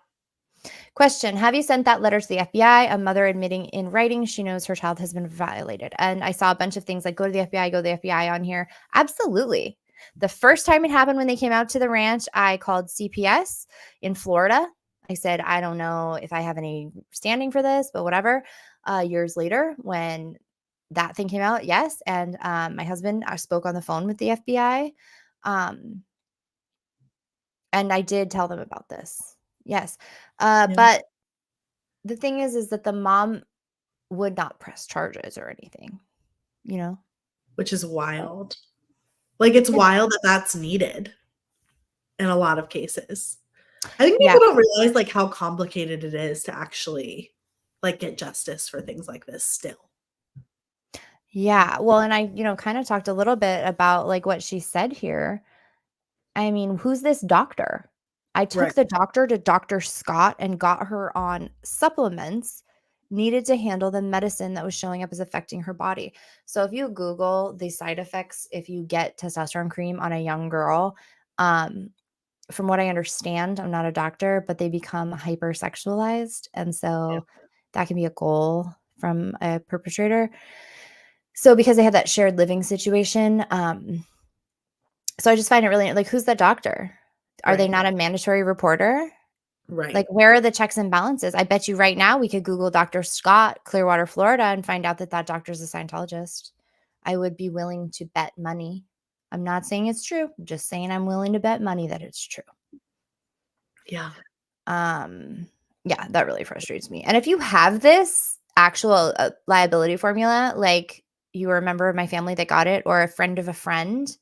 Question, have you sent that letter to the FBI? A mother admitting in writing she knows her child has been violated. And I saw a bunch of things like go to the FBI, go to the FBI on here. Absolutely. The first time it happened when they came out to the ranch, I called CPS in Florida. I said, I don't know if I have any standing for this, but whatever. Years later, when that thing came out, yes. And my husband spoke on the phone with the FBI. And I did tell them about this. Yes. But the thing is that the mom would not press charges or anything, you know? Which is wild. Like, it's wild that that's needed in a lot of cases. I think Yeah. people don't realize, like, how complicated it is to actually, like, get justice for things like this still. Yeah. Well, and I, kind of talked a little bit about like what she said here. I mean, who's this doctor? I took Right. the doctor to Dr. Scott and got her on supplements needed to handle the medicine that was showing up as affecting her body. So if you Google the side effects if you get testosterone cream on a young girl, from what I understand, I'm not a doctor, but they become hypersexualized. And so that can be a goal from a perpetrator. So because they had that shared living situation, so I just find it really like, who's that doctor? Are they Right. not a mandatory reporter? Right. Like, where are the checks and balances? I bet you right now we could Google Dr. Scott, Clearwater, Florida, and find out that that doctor's a Scientologist. I would be willing to bet money. I'm not saying it's true. I'm just saying I'm willing to bet money that it's true. Yeah. Yeah, that really frustrates me. And if you have this actual liability formula, like you were a member of my family that got it or a friend of a friend,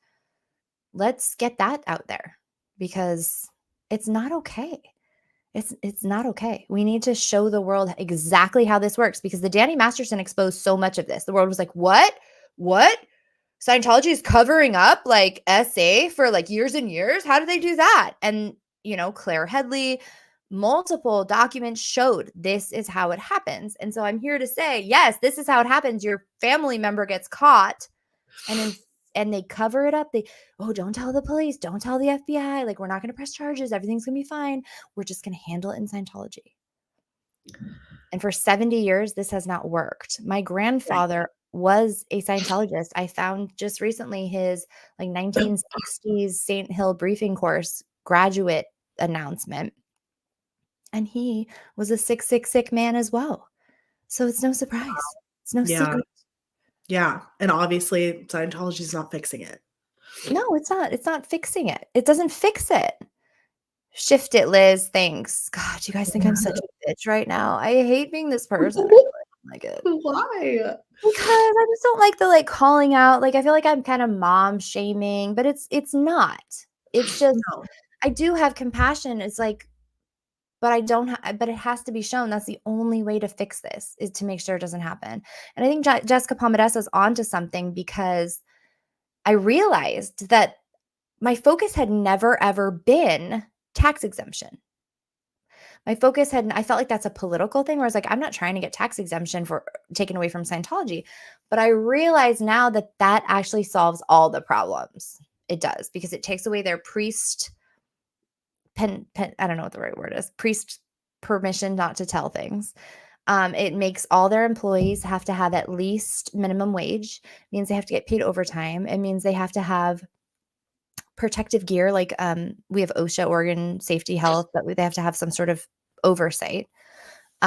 let's get that out there because it's not okay. It's not okay. We need to show the world exactly how this works because the Danny Masterson exposed so much of this. The world was like, "What? What? Scientology is covering up like SA for like years and years? How did they do that?" And, Claire Headley, multiple documents showed this is how it happens. And so I'm here to say, yes, this is how it happens. Your family member gets caught and they cover it up. Don't tell the police, don't tell the FBI. Like, we're not going to press charges. Everything's going to be fine. We're just going to handle it in Scientology. And for 70 years, this has not worked. My grandfather was a Scientologist. I found just recently his like 1960s St. Hill briefing course graduate announcement. And he was a 666 man as well. So it's no surprise. It's no secret. Yeah. And obviously Scientology is not fixing it. No, it's not. It's not fixing it. It doesn't fix it. Shift it, Liz. Thanks. God, you guys think I'm such a bitch right now. I hate being this person. I really don't like it. Why? Because I just don't like the like calling out. Like I feel like I'm kind of mom shaming, but it's not. It's just No. I do have compassion. It's like, but I don't. But it has to be shown. That's the only way to fix this is to make sure it doesn't happen. And I think Jessica Pomadesa's is onto something because I realized that my focus had never ever been tax exemption. My focus I felt like that's a political thing where I was like, I'm not trying to get tax exemption for taken away from Scientology. But I realize now that that actually solves all the problems. It does because it takes away their priest I don't know what the right word is, priest permission not to tell things. It makes all their employees have to have at least minimum wage. It means they have to get paid overtime. It means they have to have protective gear, like we have OSHA, Oregon Safety Health, but they have to have some sort of oversight. So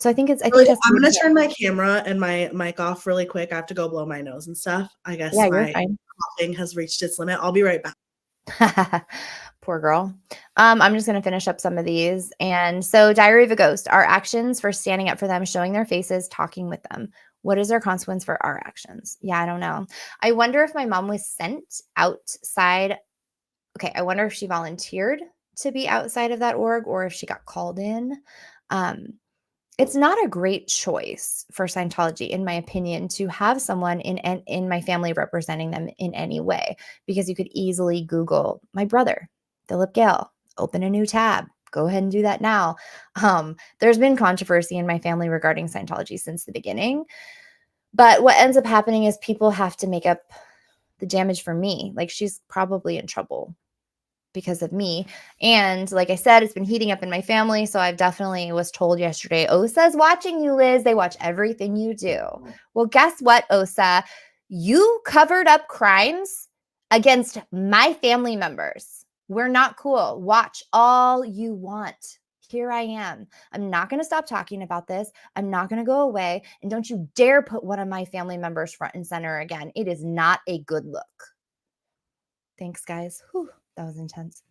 I think I'm gonna turn my camera and my mic off really quick. I have to go blow my nose and stuff. I guess my coughing has reached its limit. I'll be right back. Poor girl. I'm just going to finish up some of these. And so Diary of a Ghost, our actions for standing up for them, showing their faces, talking with them. What is our consequence for our actions? Yeah, I don't know. I wonder if my mom was sent outside. Okay, I wonder if she volunteered to be outside of that org or if she got called in. It's not a great choice for Scientology, in my opinion, to have someone in my family representing them in any way, because you could easily Google my brother, Philip Gale, open a new tab. Go ahead and do that now. There's been controversy in my family regarding Scientology since the beginning. But what ends up happening is people have to make up the damage for me. Like, she's probably in trouble because of me. And like I said, it's been heating up in my family. So I've definitely was told yesterday, OSA's watching you, Liz. They watch everything you do. Well, guess what, OSA? You covered up crimes against my family members. We're not cool. Watch all you want. Here I am. I'm not going to stop talking about this. I'm not going to go away. And don't you dare put one of my family members front and center again. It is not a good look. Thanks, guys. Whew, that was intense.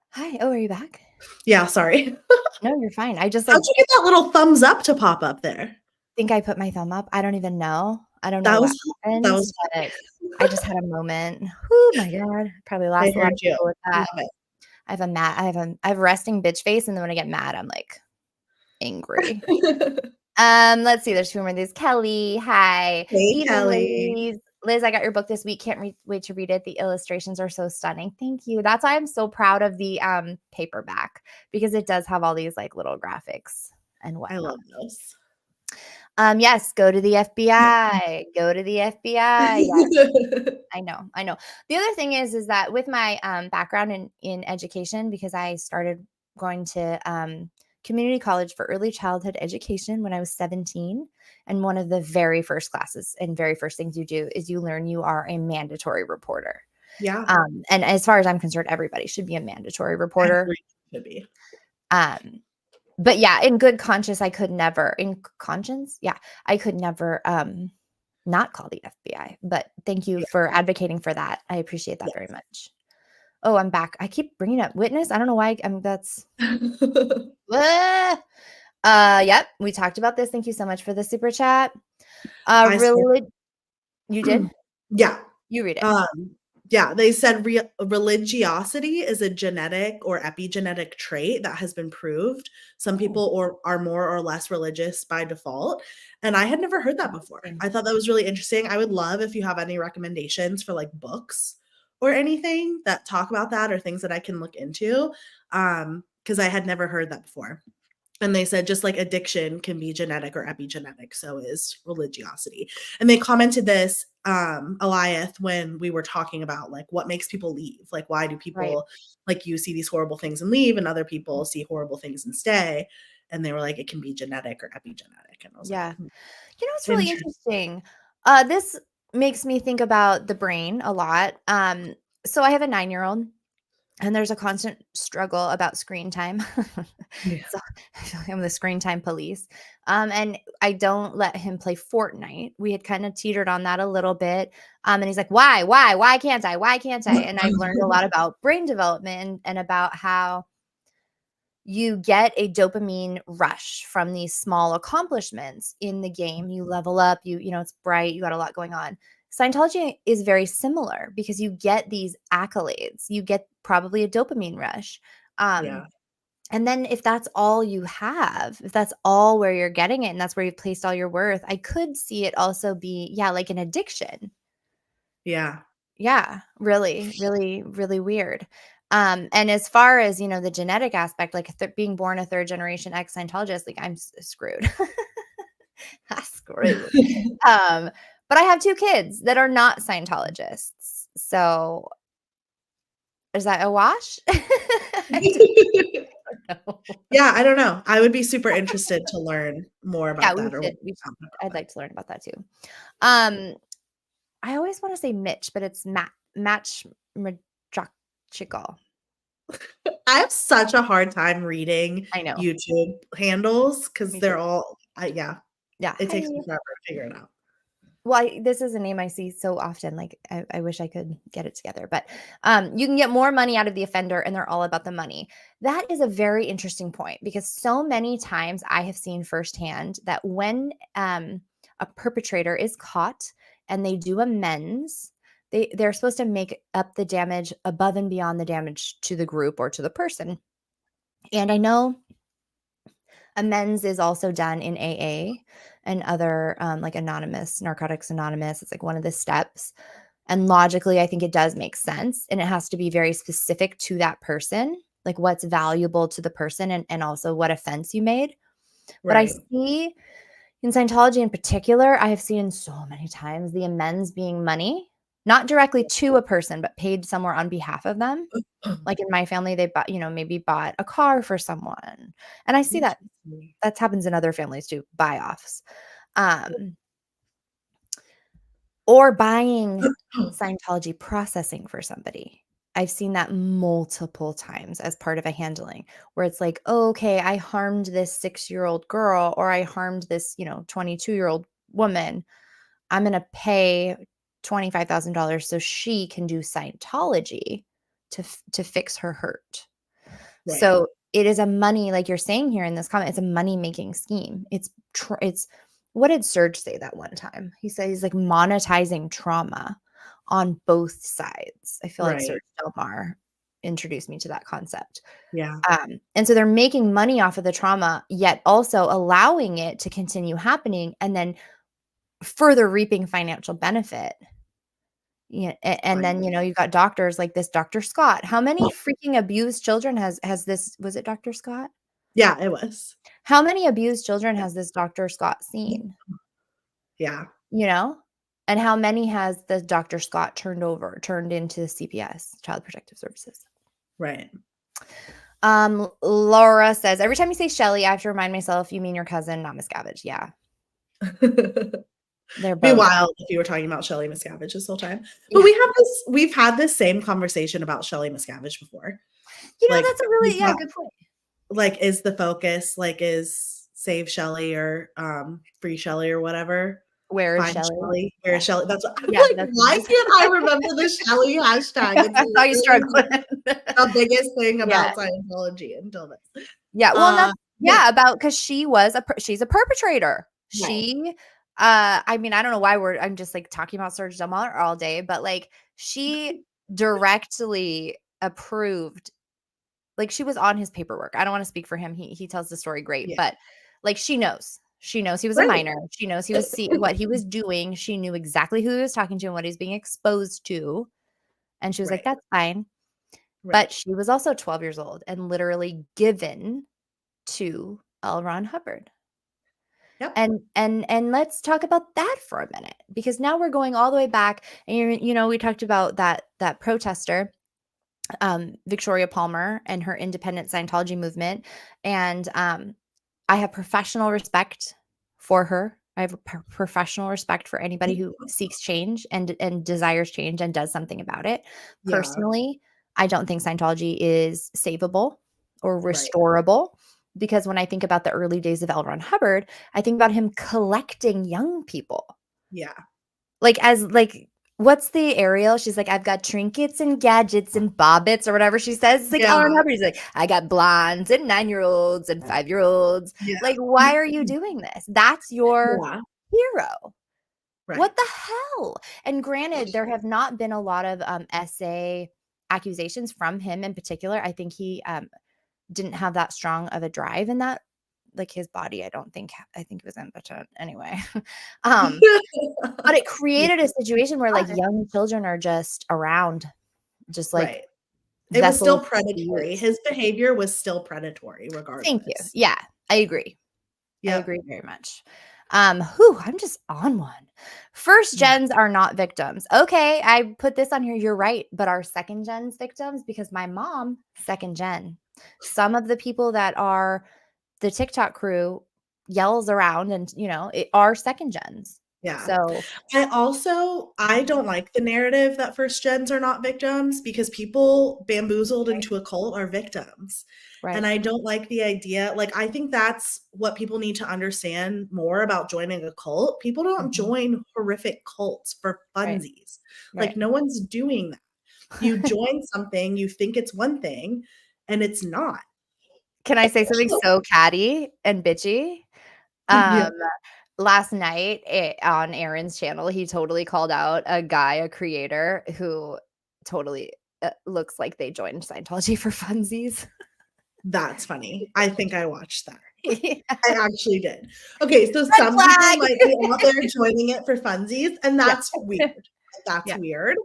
Hi. Oh, are you back? Yeah, sorry. No, you're fine. I just How'd you get that little thumbs up to pop up there? think I put my thumb up. I don't even know. I don't know That what was happened, that was but I just had a moment. Oh my God. Probably I lost a lot heard of you. people with that. Love it. I have a resting bitch face, and then when I get mad, I'm like angry. Let's see. There's 2 more of these. Kelly, hi. Hey, Evening, Kelly. ladies. Liz, I got your book this week. Can't wait to read it. The illustrations are so stunning. Thank you. That's why I'm so proud of the paperback, because it does have all these like little graphics and I whatnot. love those. Yes, go to the FBI. Go to the FBI. Yes. I know. The other thing is that with my background in education, because I started going to community college for early childhood education when I was 17, and one of the very first classes and very first things you do is you learn you are a mandatory reporter. Yeah. And as far as I'm concerned, everybody should be a mandatory reporter. Every should be. But yeah, in good conscience, I could never not call the FBI. But thank you for advocating for that. I appreciate that very much. Oh, I'm back. I keep bringing up witness. I don't know why. Yep. We talked about this. Thank you so much for the super chat. You did? Yeah. You read it. Yeah, they said religiosity is a genetic or epigenetic trait that has been proved. Some people are more or less religious by default. And I had never heard that before. I thought that was really interesting. I would love if you have any recommendations for like books or anything that talk about that, or things that I can look into. Because I had never heard that before. And they said just like addiction can be genetic or epigenetic, so is religiosity. And they commented this, Eliath, when we were talking about like what makes people leave. Like, why do people like you see these horrible things and leave, and other people see horrible things and stay? And they were like, it can be genetic or epigenetic. And I was like, it's really interesting. This makes me think about the brain a lot. So I have a 9-year-old. And there's a constant struggle about screen time. So I feel like I'm the screen time police. And I don't let him play Fortnite. We had kind of teetered on that a little bit. And he's like, why can't I? Why can't I? And I've learned a lot about brain development and about how you get a dopamine rush from these small accomplishments in the game. You level up, it's bright, you got a lot going on. Scientology is very similar because you get these accolades. You get probably a dopamine rush. And then if that's all you have, if that's all where you're getting it and that's where you've placed all your worth, I could see it also be, like an addiction. Yeah. Yeah, really, really, really weird. And as far as, the genetic aspect, like being born a 3rd generation ex-Scientologist, like I'm screwed. I'm screwed. But I have 2 kids that are not Scientologists. So is that a wash? Yeah, I don't know. I would be super interested to learn more about that. I'd like to learn about that too. I always want to say Mitch, but it's Match Majachical. I have such a hard time reading YouTube handles because they're all, it takes me forever to figure it out. Well, this is a name I see so often. Like, I wish I could get it together. But you can get more money out of the offender, and they're all about the money. That is a very interesting point, because so many times I have seen firsthand that when a perpetrator is caught and they do amends, they're supposed to make up the damage above and beyond the damage to the group or to the person. And I know amends is also done in AA and other like Anonymous, Narcotics Anonymous. It's like one of the steps. And logically, I think it does make sense. And it has to be very specific to that person, like what's valuable to the person and also what offense you made. But I see in Scientology in particular, I have seen so many times the amends being money, not directly to a person, but paid somewhere on behalf of them. Like in my family, they bought, maybe bought a car for someone. And I see that happens in other families too, buy-offs. Or buying Scientology processing for somebody. I've seen that multiple times as part of a handling where it's like, oh, okay, I harmed this 6-year-old girl or I harmed this, 22-year-old woman. I'm going to pay $25,000 so she can do Scientology to fix her hurt. Right. So it is a money, like you're saying here in this comment, it's a money-making scheme. It's what did Serge say that one time? He said he's like monetizing trauma on both sides. I feel like Right. Serge Delmar introduced me to that concept. Yeah. And so they're making money off of the trauma, yet also allowing it to continue happening and then further reaping financial benefit. Yeah, and then, you've got doctors like this Dr. Scott. How many freaking abused children has this was it Dr. Scott? Yeah, it was. How many abused children has this Dr. Scott seen? Yeah. And how many has the Dr. Scott turned into CPS, Child Protective Services? Right. Laura says, every time you say Shelly, I have to remind myself you mean your cousin, not Miscavige. Yeah. They're Be both. wild if you were talking about Shelly Miscavige this whole time. But we've had this same conversation about Shelly Miscavige before. That's a really good point. Like, is the focus is Save Shelly or Free Shelly or whatever? Where is Shelly? Where is Shelly? That's what I'm that's why can't I remember the Shelly hashtag? It's that's how you struggling. the biggest thing about Scientology until this. Yeah, well, because she's a perpetrator. Right. She, I mean, I don't know why I'm just like talking about Serge Delmar all day, but like she directly approved, like she was on his paperwork. I don't want to speak for him. He tells the story great, but like she knows he was a minor. She knows he was what he was doing. She knew exactly who he was talking to and what he's being exposed to. And she was like, that's fine. But she was also 12 years old and literally given to L. Ron Hubbard. Yep. And let's talk about that for a minute, because now we're going all the way back. And we talked about that protester, Victoria Palmer, and her independent Scientology movement. And I have professional respect for her. I have professional respect for anybody who seeks change and desires change and does something about it. Personally, I don't think Scientology is savable or restorable, because when I think about the early days of L. Ron Hubbard, I think about him collecting young people. Yeah. What's the Ariel? She's like, I've got trinkets and gadgets and bobbits or whatever she says. It's like L. Ron Hubbard. He's like, I got blondes and 9-year-olds and 5-year-olds. Yeah. Like, why are you doing this? That's your hero. Right. What the hell? And granted, there have not been a lot of essay accusations from him in particular. I think he didn't have that strong of a drive in that. Like his body, I think it was impotent anyway. But it created a situation where like young children are just around, just like it was still predatory. His behavior was still predatory regardless. Thank you. Yeah, I agree. I agree very much. I'm just on one. First gens are not victims. Okay, I put this on here. You're right. But are second gens victims? Because my mom, second gen. Some of the people that are the TikTok crew yells around and, it are second gens. Yeah. So I don't like the narrative that first gens are not victims, because people bamboozled into a cult are victims. And I don't like the idea. Like, I think that's what people need to understand more about joining a cult. People don't join horrific cults for funsies. Like, no one's doing that. You join something, you think it's one thing, and it's not. Can I say something so catty and bitchy? Last night on Aaron's channel, he totally called out a creator who totally looks like they joined Scientology for funsies. That's funny. I think I watched that. Yeah. I actually did. Okay, so some people might be out there joining it for funsies, and that's weird. That's weird.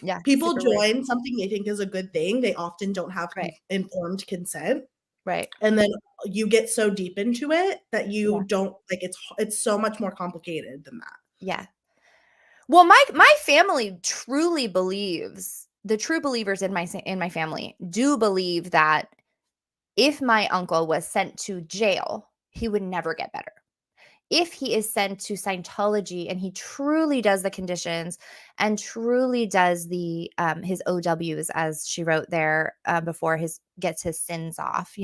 Yeah. People join something they think is a good thing. They often don't have informed consent. Right. And then you get so deep into it that you don't, like, it's so much more complicated than that. Yeah. Well, my family truly believes, the true believers in my family do believe that if my uncle was sent to jail, he would never get better. If he is sent to Scientology and he truly does the conditions and truly does the his OWs, as she wrote there, before his gets his sins off,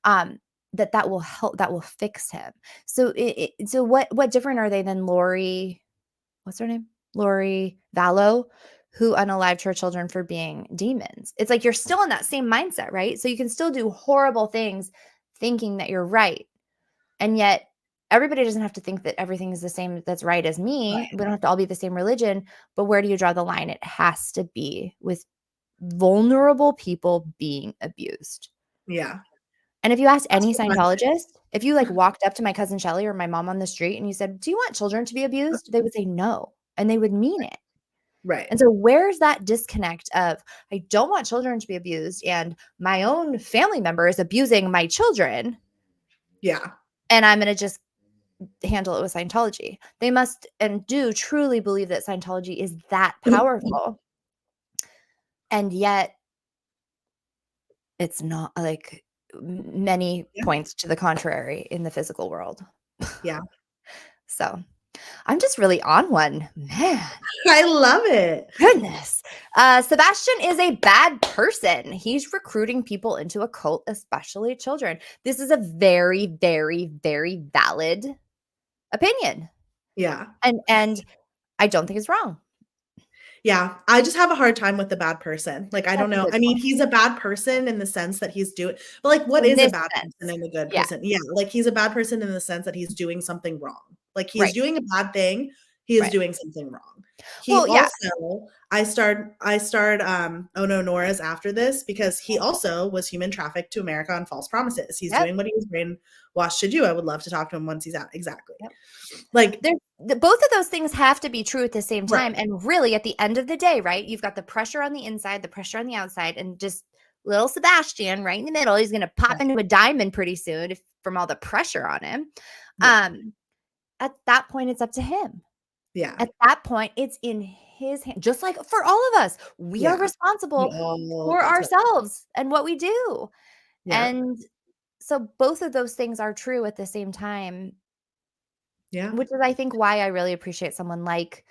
um, that will help, that will fix him. So so what different are they than Lori? What's her name? Lori Vallow, who unalived her children for being demons. It's like you're still in that same mindset, right? So you can still do horrible things thinking that you're right. And yet everybody doesn't have to think that everything is the same that's right as me. Right. We don't have to all be the same religion, but where do you draw the line? It has to be with vulnerable people being abused. Yeah. And if you ask any That's what my- Scientologist, if you like walked up to my cousin Shelly or my mom on the street and you said, "Do you want children to be abused?" They would say no, and they would mean it. Right. And so where's that disconnect of, I don't want children to be abused and my own family member is abusing my children Yeah. and I'm going to just handle it with Scientology? They must and do truly believe that Scientology is that powerful. And yet it's not, like, many Yeah. points to the contrary in the physical world. Yeah. So I'm just really on one, man. I love it. Goodness. Sebastian is a bad person. He's recruiting people into a cult, especially children. This is a very, very, very valid opinion. Yeah. And I don't think it's wrong. Yeah, I just have a hard time with the bad person. Like, I don't That's a know. good I mean, point. he's a bad person in the sense that he's doing, but like, what In is a this bad sense. person and a good Yeah. person? Yeah, like he's a bad person in the sense that he's doing something wrong. Like he's Right. doing a bad thing. He is Right. doing something wrong. He Well, yeah. also, I starred Oh No Nora's after this because he also was human trafficked to America on false promises. He's Yep. doing what he was brainwashed to do. I would love to talk to him once he's out. Exactly. Yep. Like Both of those things have to be true at the same Right. time. And really, at the end of the day, right, you've got the pressure on the inside, the pressure on the outside, and just little Sebastian right in the middle. He's going to pop Right. into a diamond pretty soon from all the pressure on him. Yeah. At that point, it's up to him. Yeah. At that point, it's in his hand. Just like for all of us, we are Yeah. responsible for That's right. ourselves and what we do. Yeah. And so both of those things are true at the same time, Yeah. which is, I think, why I really appreciate someone like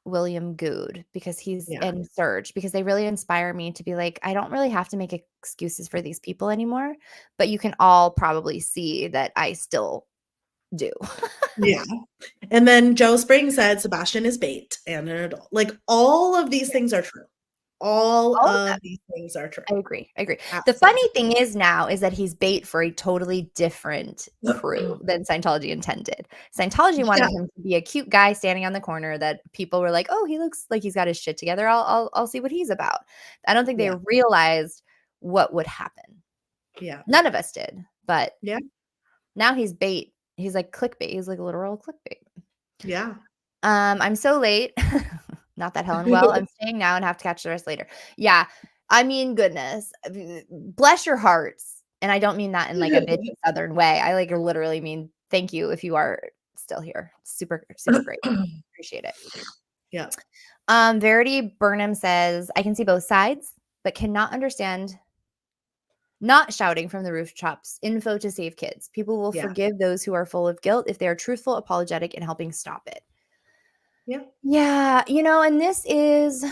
William Good, because he's Yeah. and Serge, because they really inspire me to be like, I don't really have to make excuses for these people anymore, but you can all probably see that I still do. Yeah. And then Joe Spring said Sebastian is bait and an adult. Like all of these things are true. All All of of them. these things are true. I agree. The Absolutely. funny thing is now is that he's bait for a totally different crew than Scientology intended. Scientology wanted Yeah. him to be a cute guy standing on the corner that people were like, "Oh, he looks like he's got his shit together. I'll see what he's about." I don't think they Yeah. realized what would happen. Yeah. None of us did, but Yeah. now he's bait. He's like clickbait. He's like literal clickbait. Yeah. I'm so late. Not that Helen. Well, I'm staying now and have to catch the rest later. Yeah. I mean, goodness. Bless your hearts. And I don't mean that in like a bitchy Southern way. I like literally mean thank you if you are still here. Super, super great. Appreciate it. Yeah. Verity Burnham says, I can see both sides, but cannot understand not shouting from the rooftops, info to save kids. People will Yeah. forgive those who are full of guilt if they are truthful, apologetic, and helping stop it. Yeah. Yeah. And this is,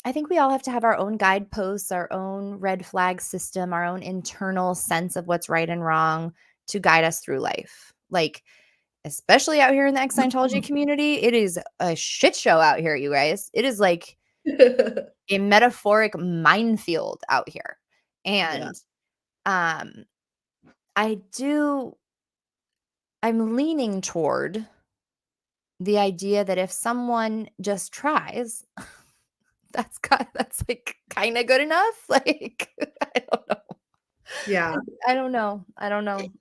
I think we all have to have our own guideposts, our own red flag system, our own internal sense of what's right and wrong to guide us through life. Like, especially out here in the ex-Scientology community, it is a shit show out here, you guys. It is like a metaphoric minefield out here. And I'm leaning toward the idea that if someone just tries, that's like kind of good enough. Like, I don't know. Yeah. I don't know. I'm like,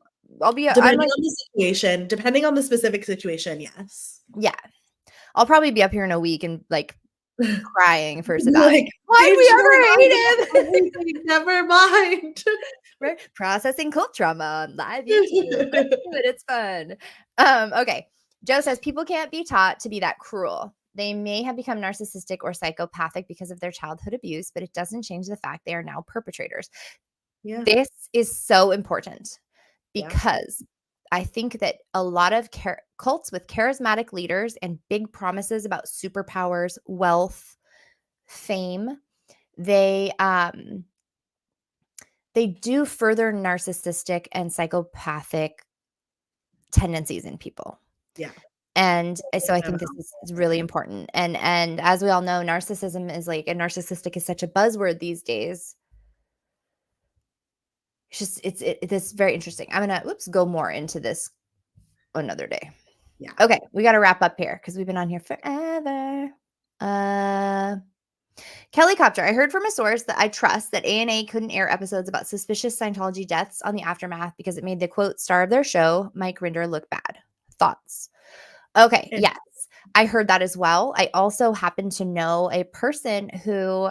Depending on the specific situation, yes. yeah, I'll probably be up here in a week and like crying for Sebastian. Like, Why did we ever hate him? everything? Never mind. Right? Processing cult trauma on live YouTube. Let's do it. It's fun. Okay. Joe says people can't be taught to be that cruel. They may have become narcissistic or psychopathic because of their childhood abuse, but it doesn't change the fact they are now perpetrators. Yeah. This is so important Yeah. because I think that a lot of cults with charismatic leaders and big promises about superpowers, wealth, fame, they do further narcissistic and psychopathic tendencies in people. Yeah. And so I No, think this no. is really important. And as we all know, narcissism is like, and narcissistic is such a buzzword these days. It's just it's very interesting. I'm gonna go more into this another day. Yeah. Okay, we got to wrap up here because we've been on here forever. Kelly Copter, I heard from a source that I trust that ANA couldn't air episodes about suspicious Scientology deaths on the Aftermath because it made the quote star of their show, Mike Rinder, look bad. Thoughts? Okay, yes, I heard that as well. I also happen to know a person who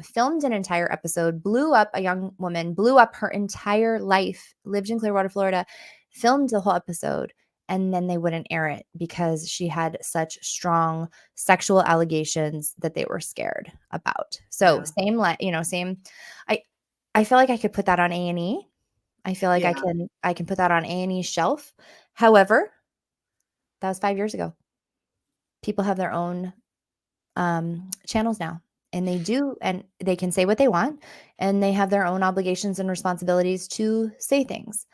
filmed an entire episode, blew up a young woman, blew up her entire life, lived in Clearwater, Florida, filmed the whole episode, and then they wouldn't air it because she had such strong sexual allegations that they were scared about. So same. I feel like I could put that on A&E. I feel like Yeah. I can put that on A&E's shelf. However, that was 5 years ago. People have their own channels now, and they can say what they want, and they have their own obligations and responsibilities to say things.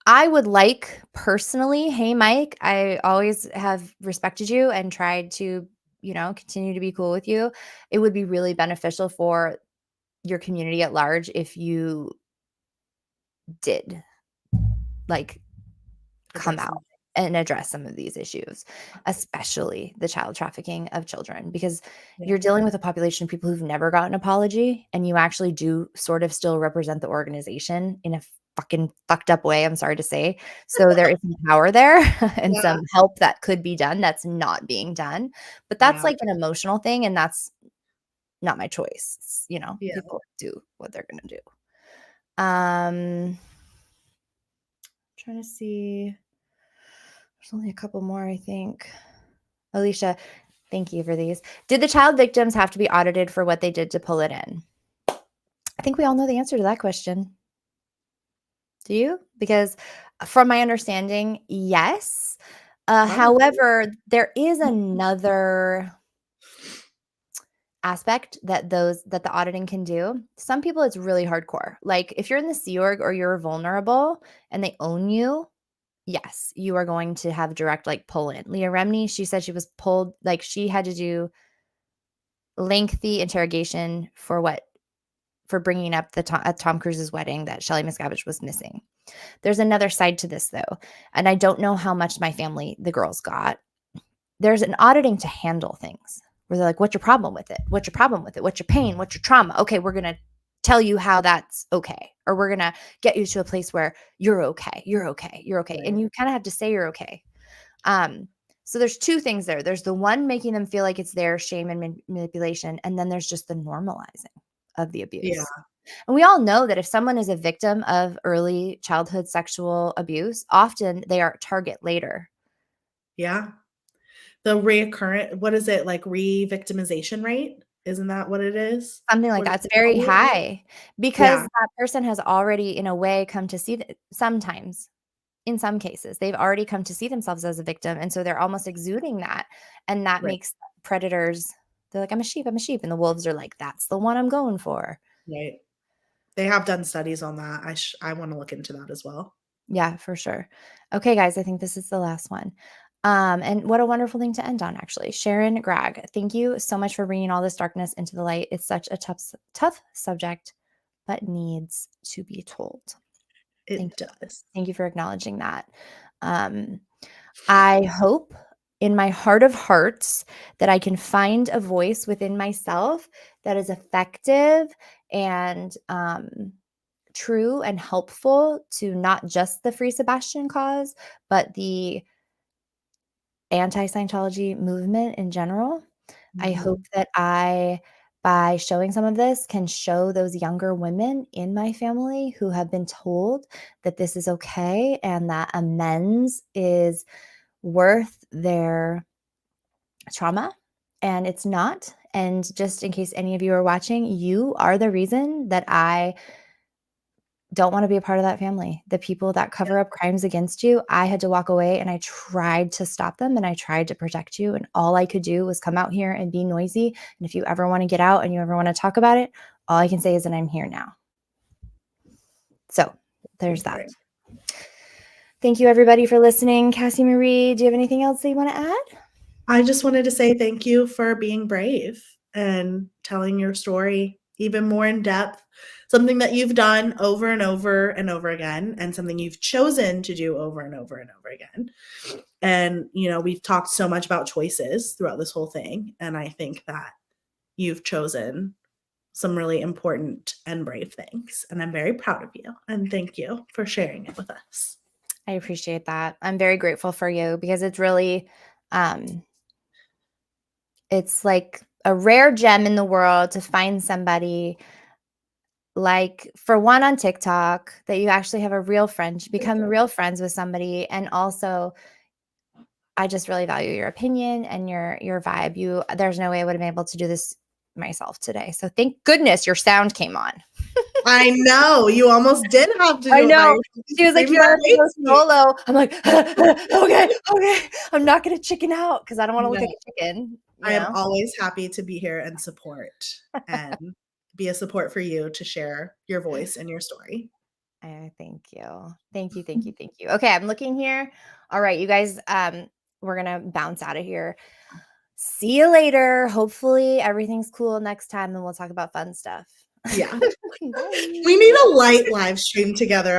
I would like personally, hey, Mike, I always have respected you and tried to, continue to be cool with you. It would be really beneficial for your community at large if you did like come out and address some of these issues, especially the child trafficking of children, because you're dealing with a population of people who've never gotten an apology, and you actually do sort of still represent the organization in a fucking fucked up way, I'm sorry to say. So there is some power there and some help that could be done that's not being done. But that's like an emotional thing, and that's not my choice. People do what they're gonna do. Trying to see. There's only a couple more, I think. Alicia, thank you for these. Did the child victims have to be audited for what they did to pull it in? I think we all know the answer to that question. Do you? Because from my understanding, yes. However, there is another aspect that the auditing can do. Some people, it's really hardcore. Like if you're in the Sea Org or you're vulnerable and they own you, yes, you are going to have direct pull in. Leah Remini, she said she was pulled, she had to do lengthy interrogation for bringing up the Tom Cruise's wedding that Shelley Miscavige was missing. There's another side to this though, and I don't know how much my family, the girls, got. There's an auditing to handle things where they're like, what's your problem with it? What's your problem with it? What's your pain? What's your trauma? Okay, we're going to tell you how that's okay. Or we're going to get you to a place where you're okay. You're okay. You're okay. Right. And you kind of have to say you're okay. So there's two things there. There's the one making them feel like it's their shame and manipulation. And then there's just the normalizing of the abuse. Yeah. And we all know that if someone is a victim of early childhood sexual abuse, often they are a target later. Yeah. The reoccurrent, what is it, re-victimization rate? Isn't that what it is? Something like that. It's very high because that person has already, in a way, come to see sometimes, in some cases, they've already come to see themselves as a victim. And so they're almost exuding that. And that makes predators, they're like, I'm a sheep. And the wolves are like, that's the one I'm going for. Right. They have done studies on that. I want to look into that as well. Yeah, for sure. Okay, guys, I think this is the last one. And what a wonderful thing to end on, actually. Sharon Gragg, thank you so much for bringing all this darkness into the light. It's such a tough subject, but needs to be told. It does. Thank you for acknowledging that. I hope in my heart of hearts that I can find a voice within myself that is effective and true and helpful to not just the Free Sebastian cause, but the anti-Scientology movement in general. I hope that by showing some of this, can show those younger women in my family who have been told that this is okay and that amends is worth their trauma, and it's not. And just in case any of you are watching, you are the reason that I don't want to be a part of that family. The people that cover up crimes against you, I had to walk away, and I tried to stop them, and I tried to protect you. And all I could do was come out here and be noisy. And if you ever want to get out and you ever want to talk about it, all I can say is that I'm here now. So there's that. Right. Thank you, everybody, for listening. Cassie Marie, do you have anything else that you want to add? I just wanted to say thank you for being brave and telling your story even more in depth, something that you've done over and over and over again, and something you've chosen to do over and over and over again. And, you know, we've talked so much about choices throughout this whole thing. And I think that you've chosen some really important and brave things. And I'm very proud of you. And thank you for sharing it with us. I appreciate that. I'm very grateful for you, because it's really, it's like a rare gem in the world to find somebody, like, for one, on TikTok, that you actually have a real friend, become real friends with somebody. And also, I just really value your opinion and your vibe. There's no way I would have been able to do this myself today. So thank goodness your sound came on. I know. You almost did have to do I it by know. yourself. She was like, Maybe you that have to go makes me- solo. I'm like, okay. I'm not going to chicken out, because I don't want to look No. like a chicken. I am always happy to be here and support and be a support for you to share your voice and your story. Thank you. Thank you. Okay, I'm looking here. All right, you guys, we're going to bounce out of here. See you later. Hopefully everything's cool next time, and we'll talk about fun stuff. Yeah. Bye. We need a light live stream together